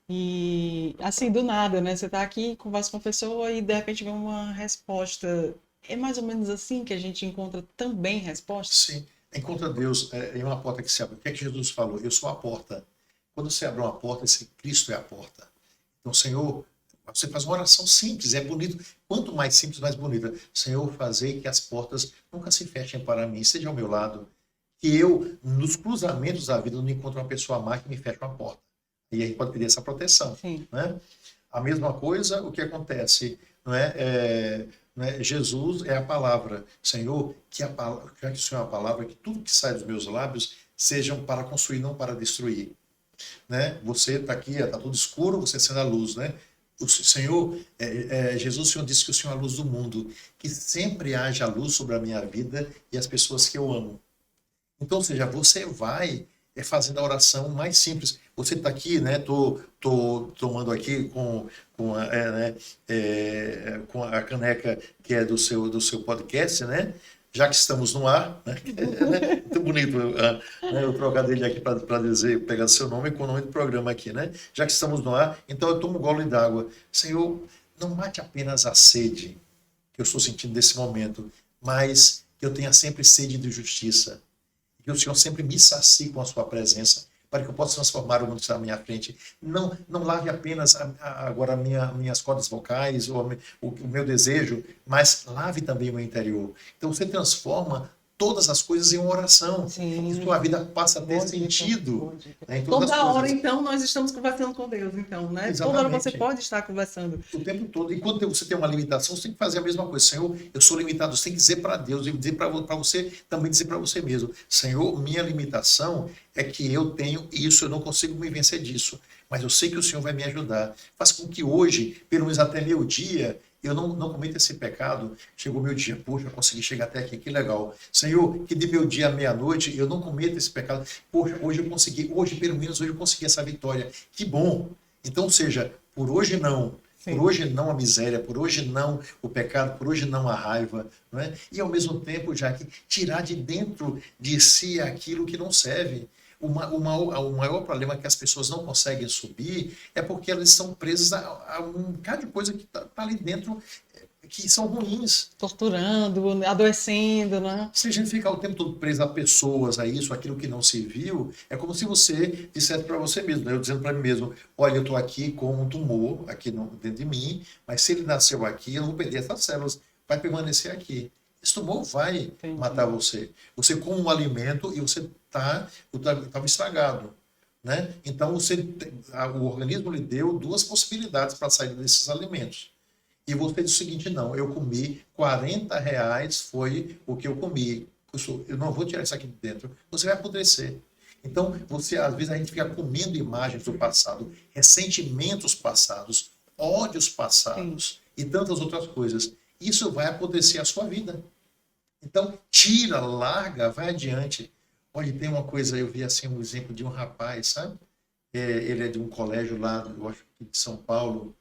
E assim, do nada, né? Você tá aqui, conversa com a pessoa e de repente vem uma resposta. É mais ou menos assim que a gente encontra também respostas? Sim, encontra Deus em uma porta que se abre. O que é que Jesus falou? Eu sou a porta. Quando você abre uma porta, Cristo é a porta. Então, Senhor, você faz uma oração simples, é bonito. Quanto mais simples, mais bonita. Senhor, fazei que as portas nunca se fechem para mim, esteja ao meu lado. Que eu, nos cruzamentos da vida, não encontro uma pessoa má que me feche uma porta. E aí pode pedir essa proteção. Sim. Né? A mesma coisa, o que acontece, não é? Jesus é a palavra. Senhor, já que o Senhor é a palavra, que tudo que sai dos meus lábios sejam para construir, não para destruir. Né? Você está aqui, está tudo escuro, você sendo a luz. Né? O Senhor, Jesus, o Senhor disse que o Senhor é a luz do mundo, que sempre haja luz sobre a minha vida e as pessoas que eu amo. Então, ou seja, você vai fazendo a oração mais simples. Você está aqui, né? Tô tomando aqui com a caneca que é do seu podcast, né? Já que estamos no ar, né? Muito bonito o trocadilho aqui para dizer, pegar seu nome com o nome do programa aqui, né? Já que estamos no ar, então eu tomo um gole d'água. Senhor, não mate apenas a sede que eu estou sentindo nesse momento, mas que eu tenha sempre sede de justiça. Que o Senhor sempre me sacie com a sua presença, para que eu possa transformar o mundo que está à minha frente. Não lave apenas agora minhas cordas vocais, ou o meu desejo, mas lave também o meu interior. Então você transforma todas as coisas em uma oração. Sim. E sua vida passa a ter sentido. Né, toda hora, então, nós estamos conversando com Deus, então, né? Exatamente. Toda hora você pode estar conversando. O tempo todo. E quando você tem uma limitação, você tem que fazer a mesma coisa. Senhor, eu sou limitado. Você tem que dizer para Deus, e dizer para você, também dizer para você mesmo. Senhor, minha limitação é que eu tenho isso, eu não consigo me vencer disso. Mas eu sei que o Senhor vai me ajudar. Faz com que hoje, pelo menos até meio-dia, eu não cometa esse pecado. Chegou meu dia, poxa, eu consegui chegar até aqui, que legal. Senhor, que de meu dia à meia-noite eu não cometa esse pecado. Poxa, hoje eu consegui, pelo menos hoje eu consegui essa vitória. Que bom. Então, ou seja, por hoje não, Por hoje não a miséria, por hoje não o pecado, por hoje não a raiva, não é? E ao mesmo tempo, já que tirar de dentro de si aquilo que não serve. O maior problema que as pessoas não conseguem subir é porque elas estão presas a um bocado de coisa que está ali dentro que são ruins. Torturando, adoecendo, né? Se a gente ficar o tempo todo preso a pessoas, a isso, aquilo que não se viu, é como se você dissesse para você mesmo, né? Eu dizendo para mim mesmo, olha, eu estou aqui com um tumor aqui dentro de mim, mas se ele nasceu aqui, eu não vou perder essas células, vai permanecer aqui. Esse tumor vai Entendi. matar você. Você come um alimento e você estava estragado. Né? Então, o organismo lhe deu duas possibilidades para sair desses alimentos. E você diz o seguinte, não, eu comi, R$ 40 foi o que eu comi. Eu não vou tirar isso aqui de dentro. Você vai apodrecer. Então, às vezes a gente fica comendo imagens do passado, ressentimentos passados, ódios passados e tantas outras coisas. Isso vai apodrecer a sua vida. Então, tira, larga, vai adiante. Olha, tem uma coisa, eu vi assim um exemplo de um rapaz, sabe? Ele é de um colégio lá, eu acho que de São Paulo,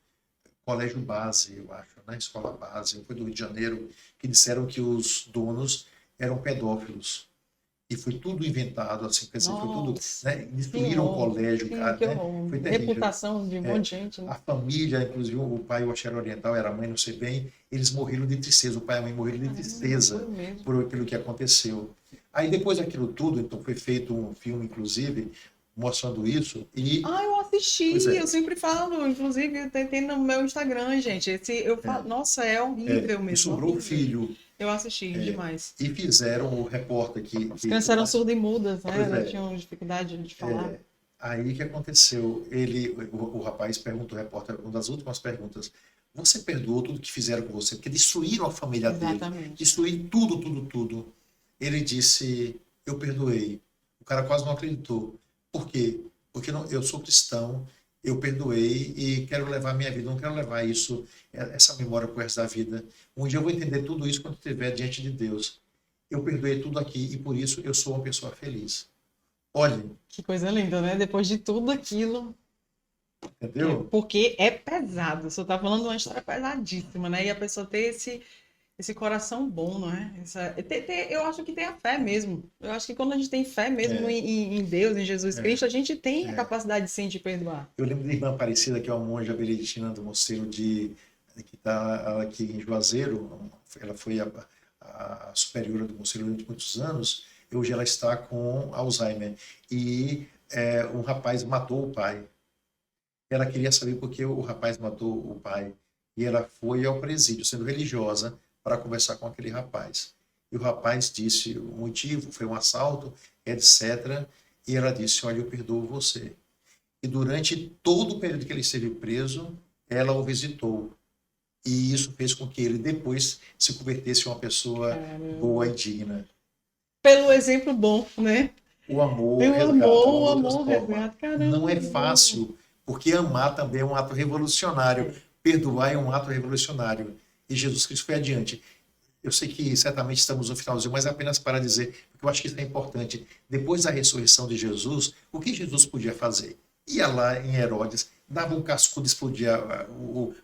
colégio base, eu acho, né? Escola base, foi do Rio de Janeiro, que disseram que os donos eram pedófilos. E foi tudo inventado, assim, quer dizer, foi tudo, né? Destruíram o colégio, cara, né? Foi terrível. Reputação de um monte de gente, né? A família, inclusive o pai, o Axé Oriental, era a mãe, não sei bem, eles morreram de tristeza, o pai e a mãe morreram de tristeza por aquilo que aconteceu. Aí depois daquilo tudo, então foi feito um filme, inclusive, mostrando isso. Eu assisti, eu sempre falo, inclusive tem no meu Instagram, gente. Eu falo, nossa, é horrível mesmo. E sobrou o filho. Eu assisti demais. E fizeram o repórter que... As crianças eram surdas-mudas, né? Elas tinham dificuldade de falar. Aí o que aconteceu? O rapaz pergunta, o repórter, uma das últimas perguntas, você perdoou tudo que fizeram com você? Porque destruíram a família dele. Destruíram tudo, tudo, tudo. Ele disse, eu perdoei. O cara quase não acreditou. Por quê? Porque eu sou cristão, eu perdoei e quero levar a minha vida, não quero levar essa memória pro resto da vida. Um dia eu vou entender tudo isso quando estiver diante de Deus. Eu perdoei tudo aqui e por isso eu sou uma pessoa feliz. Olha. Que coisa linda, né? Depois de tudo aquilo. Entendeu? Porque é pesado. Você tá falando de uma história pesadíssima, né? E a pessoa ter esse coração bom, não é? Eu acho que tem a fé mesmo. Eu acho que quando a gente tem fé mesmo em Deus, em Jesus Cristo, a gente tem a capacidade sim de perdoar. Eu lembro da irmã Aparecida, que é uma monja beneditina do mosteiro que está aqui em Juazeiro. Ela foi a superiora do mosteiro durante muitos anos. E hoje ela está com Alzheimer. E um rapaz matou o pai. Ela queria saber por que o rapaz matou o pai. E ela foi ao presídio, sendo religiosa, para conversar com aquele rapaz. E o rapaz disse o motivo, foi um assalto, etc. E ela disse, olha, eu perdoo você. E durante todo o período que ele esteve preso, ela o visitou. E isso fez com que ele depois se convertesse em uma pessoa boa e digna. Pelo exemplo bom, né? O amor resgata. Não é fácil, porque amar também é um ato revolucionário. Perdoar é um ato revolucionário. E Jesus Cristo foi adiante. Eu sei que certamente estamos no finalzinho, mas apenas para dizer, porque eu acho que isso é importante. Depois da ressurreição de Jesus, o que Jesus podia fazer? Ia lá em Herodes, dava um cascudo, explodia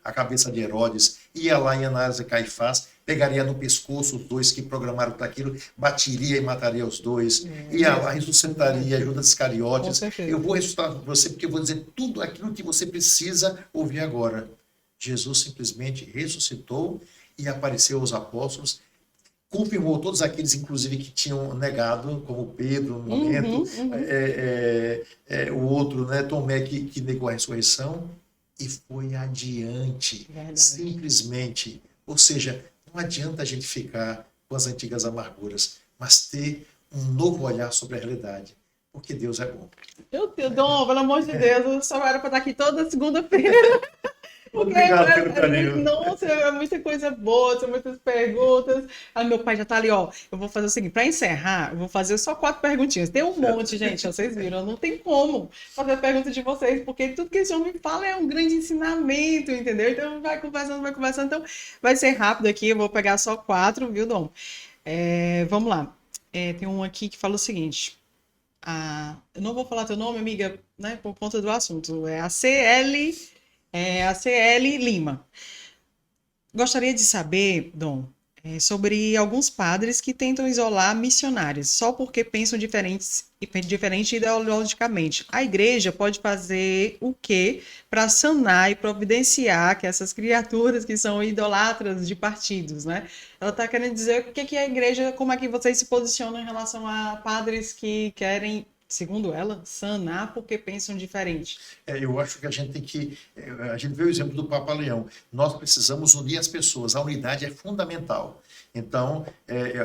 a cabeça de Herodes, ia lá em Anás e Caifás, pegaria no pescoço os dois que programaram para aquilo, batiria e mataria os dois, ia lá, ressuscitaria Judas Iscariotes. Eu vou ressuscitar você porque eu vou dizer tudo aquilo que você precisa ouvir agora. Jesus simplesmente ressuscitou e apareceu aos apóstolos, confirmou todos aqueles, inclusive, que tinham negado, como Pedro, no momento, o outro, né, Tomé, que negou a ressurreição, e foi adiante, simplesmente. Ou seja, não adianta a gente ficar com as antigas amarguras, mas ter um novo olhar sobre a realidade, porque Deus é bom. Meu Deus, Dom, pelo amor de Deus, eu só era para estar aqui toda segunda-feira. Obrigado pelo carinho. Nossa, é muita coisa boa, são muitas perguntas. Aí meu pai já tá ali, ó. Eu vou fazer o seguinte, para encerrar, eu vou fazer só 4 perguntinhas. Tem um monte, gente, ó, vocês viram, não tem como fazer a pergunta de vocês, porque tudo que esse homem fala é um grande ensinamento, entendeu? Então vai conversando. Então vai ser rápido aqui, eu vou pegar só 4, viu, Dom? Vamos lá. Tem um aqui que fala o seguinte. Eu não vou falar teu nome, amiga, né, por conta do assunto. É a CL É a CL Lima. Gostaria de saber, Dom, sobre alguns padres que tentam isolar missionários só porque pensam diferente ideologicamente. A igreja pode fazer o quê para sanar e providenciar que essas criaturas que são idolatras de partidos, né? Ela está querendo dizer o que que a igreja, como é que vocês se posicionam em relação a padres que querem, segundo ela, sanar porque pensam diferente. Eu acho que a gente tem que. A gente vê o exemplo do Papa Leão. Nós precisamos unir as pessoas. A unidade é fundamental. Então,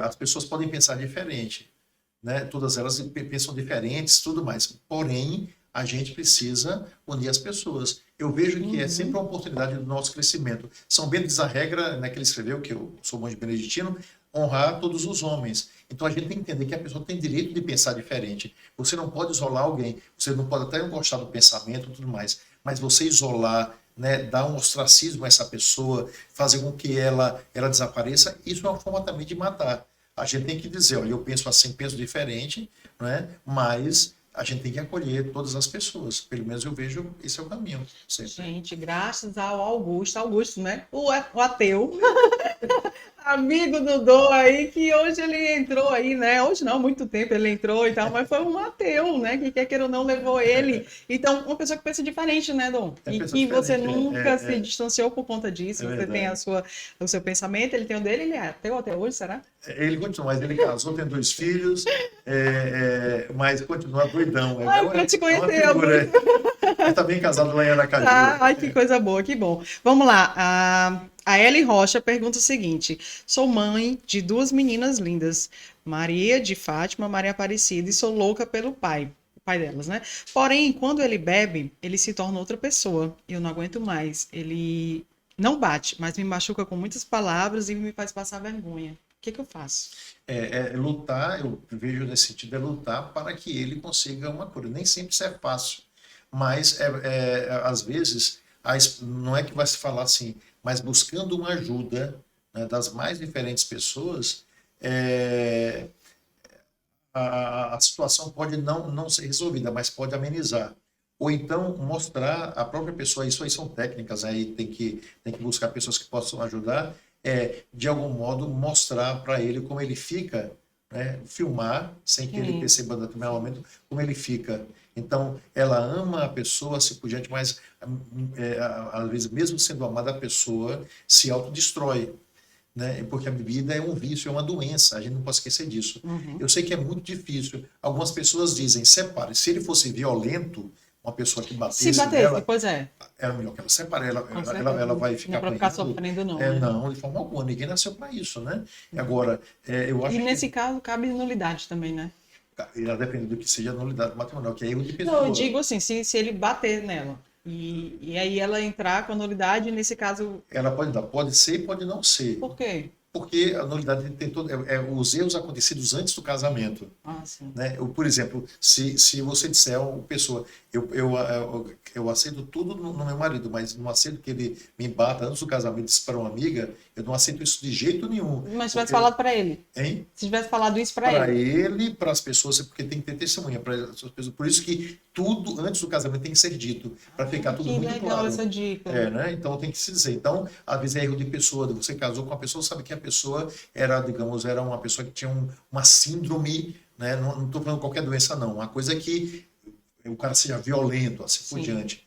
as pessoas podem pensar diferente, né? Todas elas pensam diferentes, tudo mais. Porém, a gente precisa unir as pessoas. Eu vejo que é sempre uma oportunidade do nosso crescimento. São Bento diz a regra, né, que ele escreveu, que eu sou monge beneditino, honrar todos os homens. Então a gente tem que entender que a pessoa tem direito de pensar diferente. Você não pode isolar alguém, você não pode até não gostar do pensamento e tudo mais, mas você isolar, né, dar um ostracismo a essa pessoa, fazer com que ela desapareça, isso é uma forma também de matar. A gente tem que dizer, olha, eu penso assim, penso diferente, né, mas a gente tem que acolher todas as pessoas. Pelo menos eu vejo esse é o caminho. Sempre. Gente, graças ao Augusto, né? O ateu. Amigo do Dom aí, que hoje ele entrou aí, né? Hoje não, há muito tempo ele entrou e tal, mas foi um ateu, né? Que quer queira ou não levou ele. Então, uma pessoa que pensa diferente, né, Dom? E que você nunca se distanciou por conta disso. Você tem o seu pensamento, ele tem o dele, ele é ateu até hoje, será? Ele continua, mas ele casou, tem 2 filhos, mas continua doidão. Ai, pra te conhecer. Ele tá bem casado lá em Aracaju. Ai, que coisa boa, que bom. Vamos lá, a Ellie Rocha pergunta o seguinte: sou mãe de 2 meninas lindas, Maria de Fátima, Maria Aparecida, e sou louca pelo pai, o pai delas, né? Porém, quando ele bebe, ele se torna outra pessoa. Eu não aguento mais. Ele não bate, mas me machuca com muitas palavras e me faz passar vergonha. O que eu faço? Lutar, eu vejo nesse sentido, é lutar para que ele consiga uma cura. Nem sempre isso é fácil, mas às vezes não é que vai se falar assim, mas buscando uma ajuda, né, das mais diferentes pessoas, a situação pode não ser resolvida, mas pode amenizar. Ou então mostrar a própria pessoa, isso aí são técnicas, aí tem que buscar pessoas que possam ajudar, de algum modo mostrar para ele como ele fica, né, filmar, sem que ele perceba no primeiro momento como ele fica. Então, ela ama a pessoa, assim por diante, mas às vezes, mesmo sendo amada, a pessoa se autodestrói, né? Porque a bebida é um vício, é uma doença, a gente não pode esquecer disso. Eu sei que é muito difícil. Algumas pessoas dizem, separe. Se ele fosse violento, uma pessoa que batesse nela, pois é melhor que ela separe, ela vai ficar não é pra ficar sofrendo, não. Não, de forma alguma, ninguém nasceu para isso, né? Agora, eu acho e nesse caso, cabe nulidade também, né? Ela depende do que seja a nulidade matrimonial, que é erro de pessoa. Não, eu digo assim, se ele bater nela e aí ela entrar com a nulidade, nesse caso... Ela pode ser e pode não ser. Por quê? Porque a nulidade tem os erros acontecidos antes do casamento. Sim. Né? Por exemplo, se você disser a uma pessoa, eu aceito tudo no meu marido, mas não aceito que ele me bata antes do casamento, disse para uma amiga, eu não aceito isso de jeito nenhum. Mas se tivesse falado para ele? Hein? Se tivesse falado isso para ele, para as pessoas, porque tem que ter testemunha para as pessoas. Por isso que tudo antes do casamento tem que ser dito, para ficar tudo muito claro. Que legal essa dica. Né? Então tem que se dizer. Então, às vezes é erro de pessoa, você casou com uma pessoa, sabe que a pessoa era uma pessoa que tinha uma síndrome, né? Não estou falando qualquer doença, não. Uma coisa que o cara seja violento, assim por diante.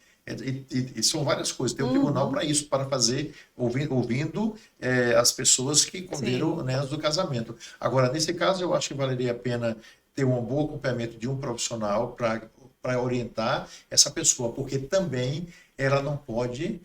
E são várias coisas. Tem um tribunal para isso, para fazer, ouvindo as pessoas que conviveram, né, antes do casamento. Agora, nesse caso, eu acho que valeria a pena ter um bom acompanhamento de um profissional para orientar essa pessoa, porque também ela não pode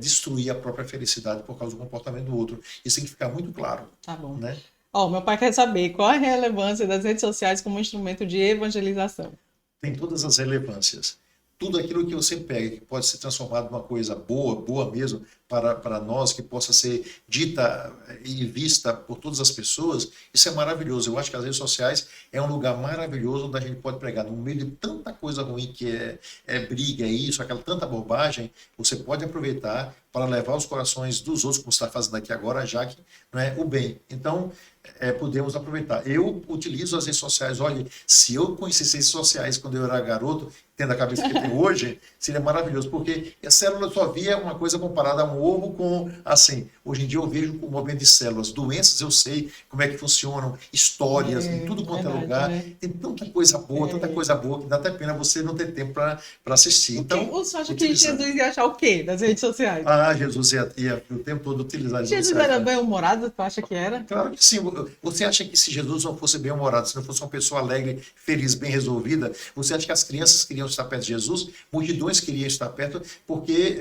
destruir a própria felicidade por causa do comportamento do outro. Isso tem que ficar muito claro. Tá bom. Né? Meu pai quer saber qual a relevância das redes sociais como instrumento de evangelização. Tem todas as relevâncias. Tudo aquilo que você pega, que pode ser transformado numa coisa boa mesmo, para nós, que possa ser dita e vista por todas as pessoas, isso é maravilhoso. Eu acho que as redes sociais é um lugar maravilhoso onde a gente pode pregar. No meio de tanta coisa ruim que é briga, isso, aquela tanta bobagem, você pode aproveitar para levar os corações dos outros, como você está fazendo aqui agora, Jaque, o bem. Então, podemos aproveitar. Eu utilizo as redes sociais. Olha, se eu conhecesse redes sociais quando eu era garoto, tendo a cabeça que tem hoje, seria maravilhoso, porque a célula só via uma coisa comparada a um ovo com, assim, hoje em dia eu vejo o movimento de células, doenças eu sei como é que funcionam, histórias, em tudo quanto é verdade, lugar, né? tem tanta coisa boa, que dá até pena você não ter tempo para assistir. Então, Você acha que utilizando. Jesus ia achar o quê nas redes sociais? Jesus ia o tempo todo utilizar as redes Jesus sociais. era bem-humorado, tu acha que era? Claro que sim. Você acha que se Jesus não fosse bem-humorado, se não fosse uma pessoa alegre, feliz, bem resolvida, você acha que as crianças queriam estar perto de Jesus? Multidões queriam estar perto, porque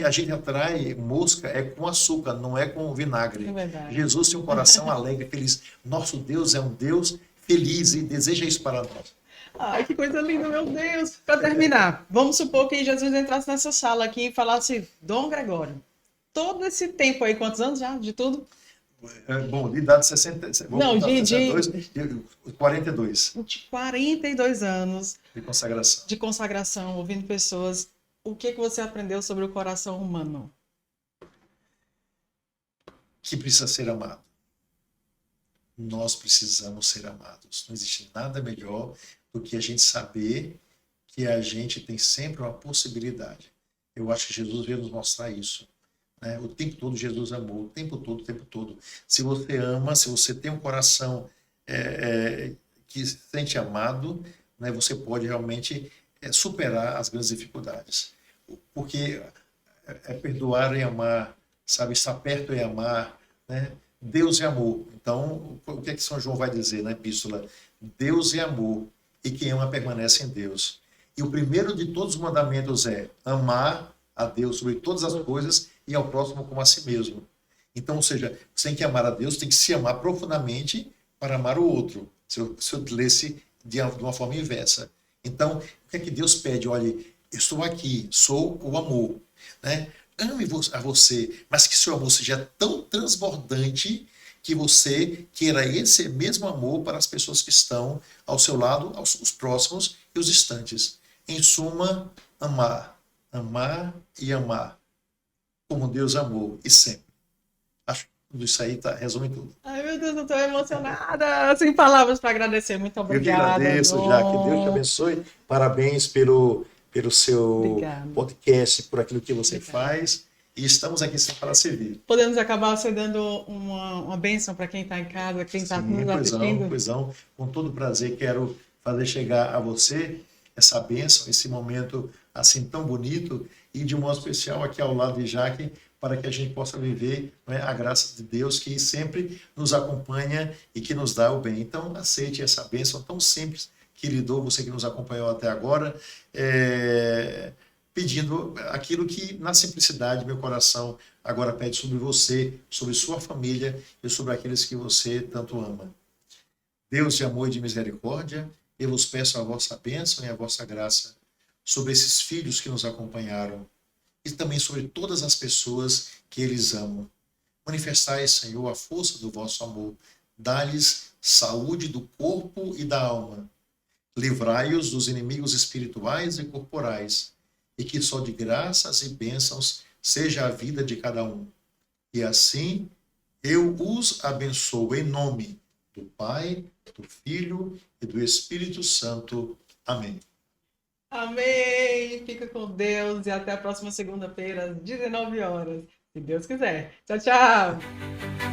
a gente atrai mosca com açúcar, não é com vinagre. É verdade. Jesus tem um coração alegre, feliz. Nosso Deus é um Deus feliz e deseja isso para nós. Ai, que coisa linda, meu Deus. Para terminar, vamos supor que Jesus entrasse nessa sala aqui e falasse, Dom Gregório, todo esse tempo aí, quantos anos já, de tudo? Bom, de idade 60, Não, de 42 de 42 anos de consagração, ouvindo pessoas. O que você aprendeu sobre o coração humano? Que precisa ser amado. Nós precisamos ser amados. Não existe nada melhor do que a gente saber que a gente tem sempre uma possibilidade. Eu acho que Jesus veio nos mostrar isso. Né? O tempo todo Jesus amou, o tempo todo. Se você ama, se você tem um coração que se sente amado, né, você pode realmente superar as grandes dificuldades. Porque perdoar e amar, sabe, estar perto e amar, né? Deus é amor. Então, o que é que São João vai dizer na epístola? Deus é amor e quem ama permanece em Deus. E o primeiro de todos os mandamentos é amar a Deus sobre todas as coisas e ao próximo como a si mesmo. Então, ou seja, você tem que amar a Deus, tem que se amar profundamente para amar o outro. Se eu lesse de uma forma inversa. Então, o que é que Deus pede? Olha, eu estou aqui, sou o amor, né? Ame a você, mas que seu amor seja tão transbordante que você queira esse mesmo amor para as pessoas que estão ao seu lado, os próximos e os distantes. Em suma, amar e amar, como Deus amou e sempre. Acho que tudo isso aí resume tudo. Ai, meu Deus, eu estou emocionada. Sem palavras para agradecer. Muito obrigada. Eu que agradeço, Dom. já. Que Deus te abençoe. Parabéns pelo seu Obrigada. podcast, por aquilo que você faz. E estamos aqui sempre para servir. Podemos acabar cedendo uma bênção para quem está em casa, quem está nos assistindo? Pois não. Com todo prazer, quero fazer chegar a você essa bênção, esse momento assim tão bonito e de um modo especial aqui ao lado de Jaque, para que a gente possa viver, né, a graça de Deus que sempre nos acompanha e que nos dá o bem. Então, aceite essa bênção tão simples que lhe dou, você que nos acompanhou até agora, pedindo aquilo que, na simplicidade, meu coração agora pede sobre você, sobre sua família e sobre aqueles que você tanto ama. Deus de amor e de misericórdia, eu vos peço a vossa bênção e a vossa graça sobre esses filhos que nos acompanharam e também sobre todas as pessoas que eles amam. Manifestai, Senhor, a força do vosso amor. Dá-lhes saúde do corpo e da alma. Livrai-os dos inimigos espirituais e corporais, e que só de graças e bênçãos seja a vida de cada um. E assim eu os abençoo em nome do Pai, do Filho e do Espírito Santo. Amém. Amém! Fica com Deus e até a próxima segunda-feira, às 19 horas, se Deus quiser. Tchau, tchau!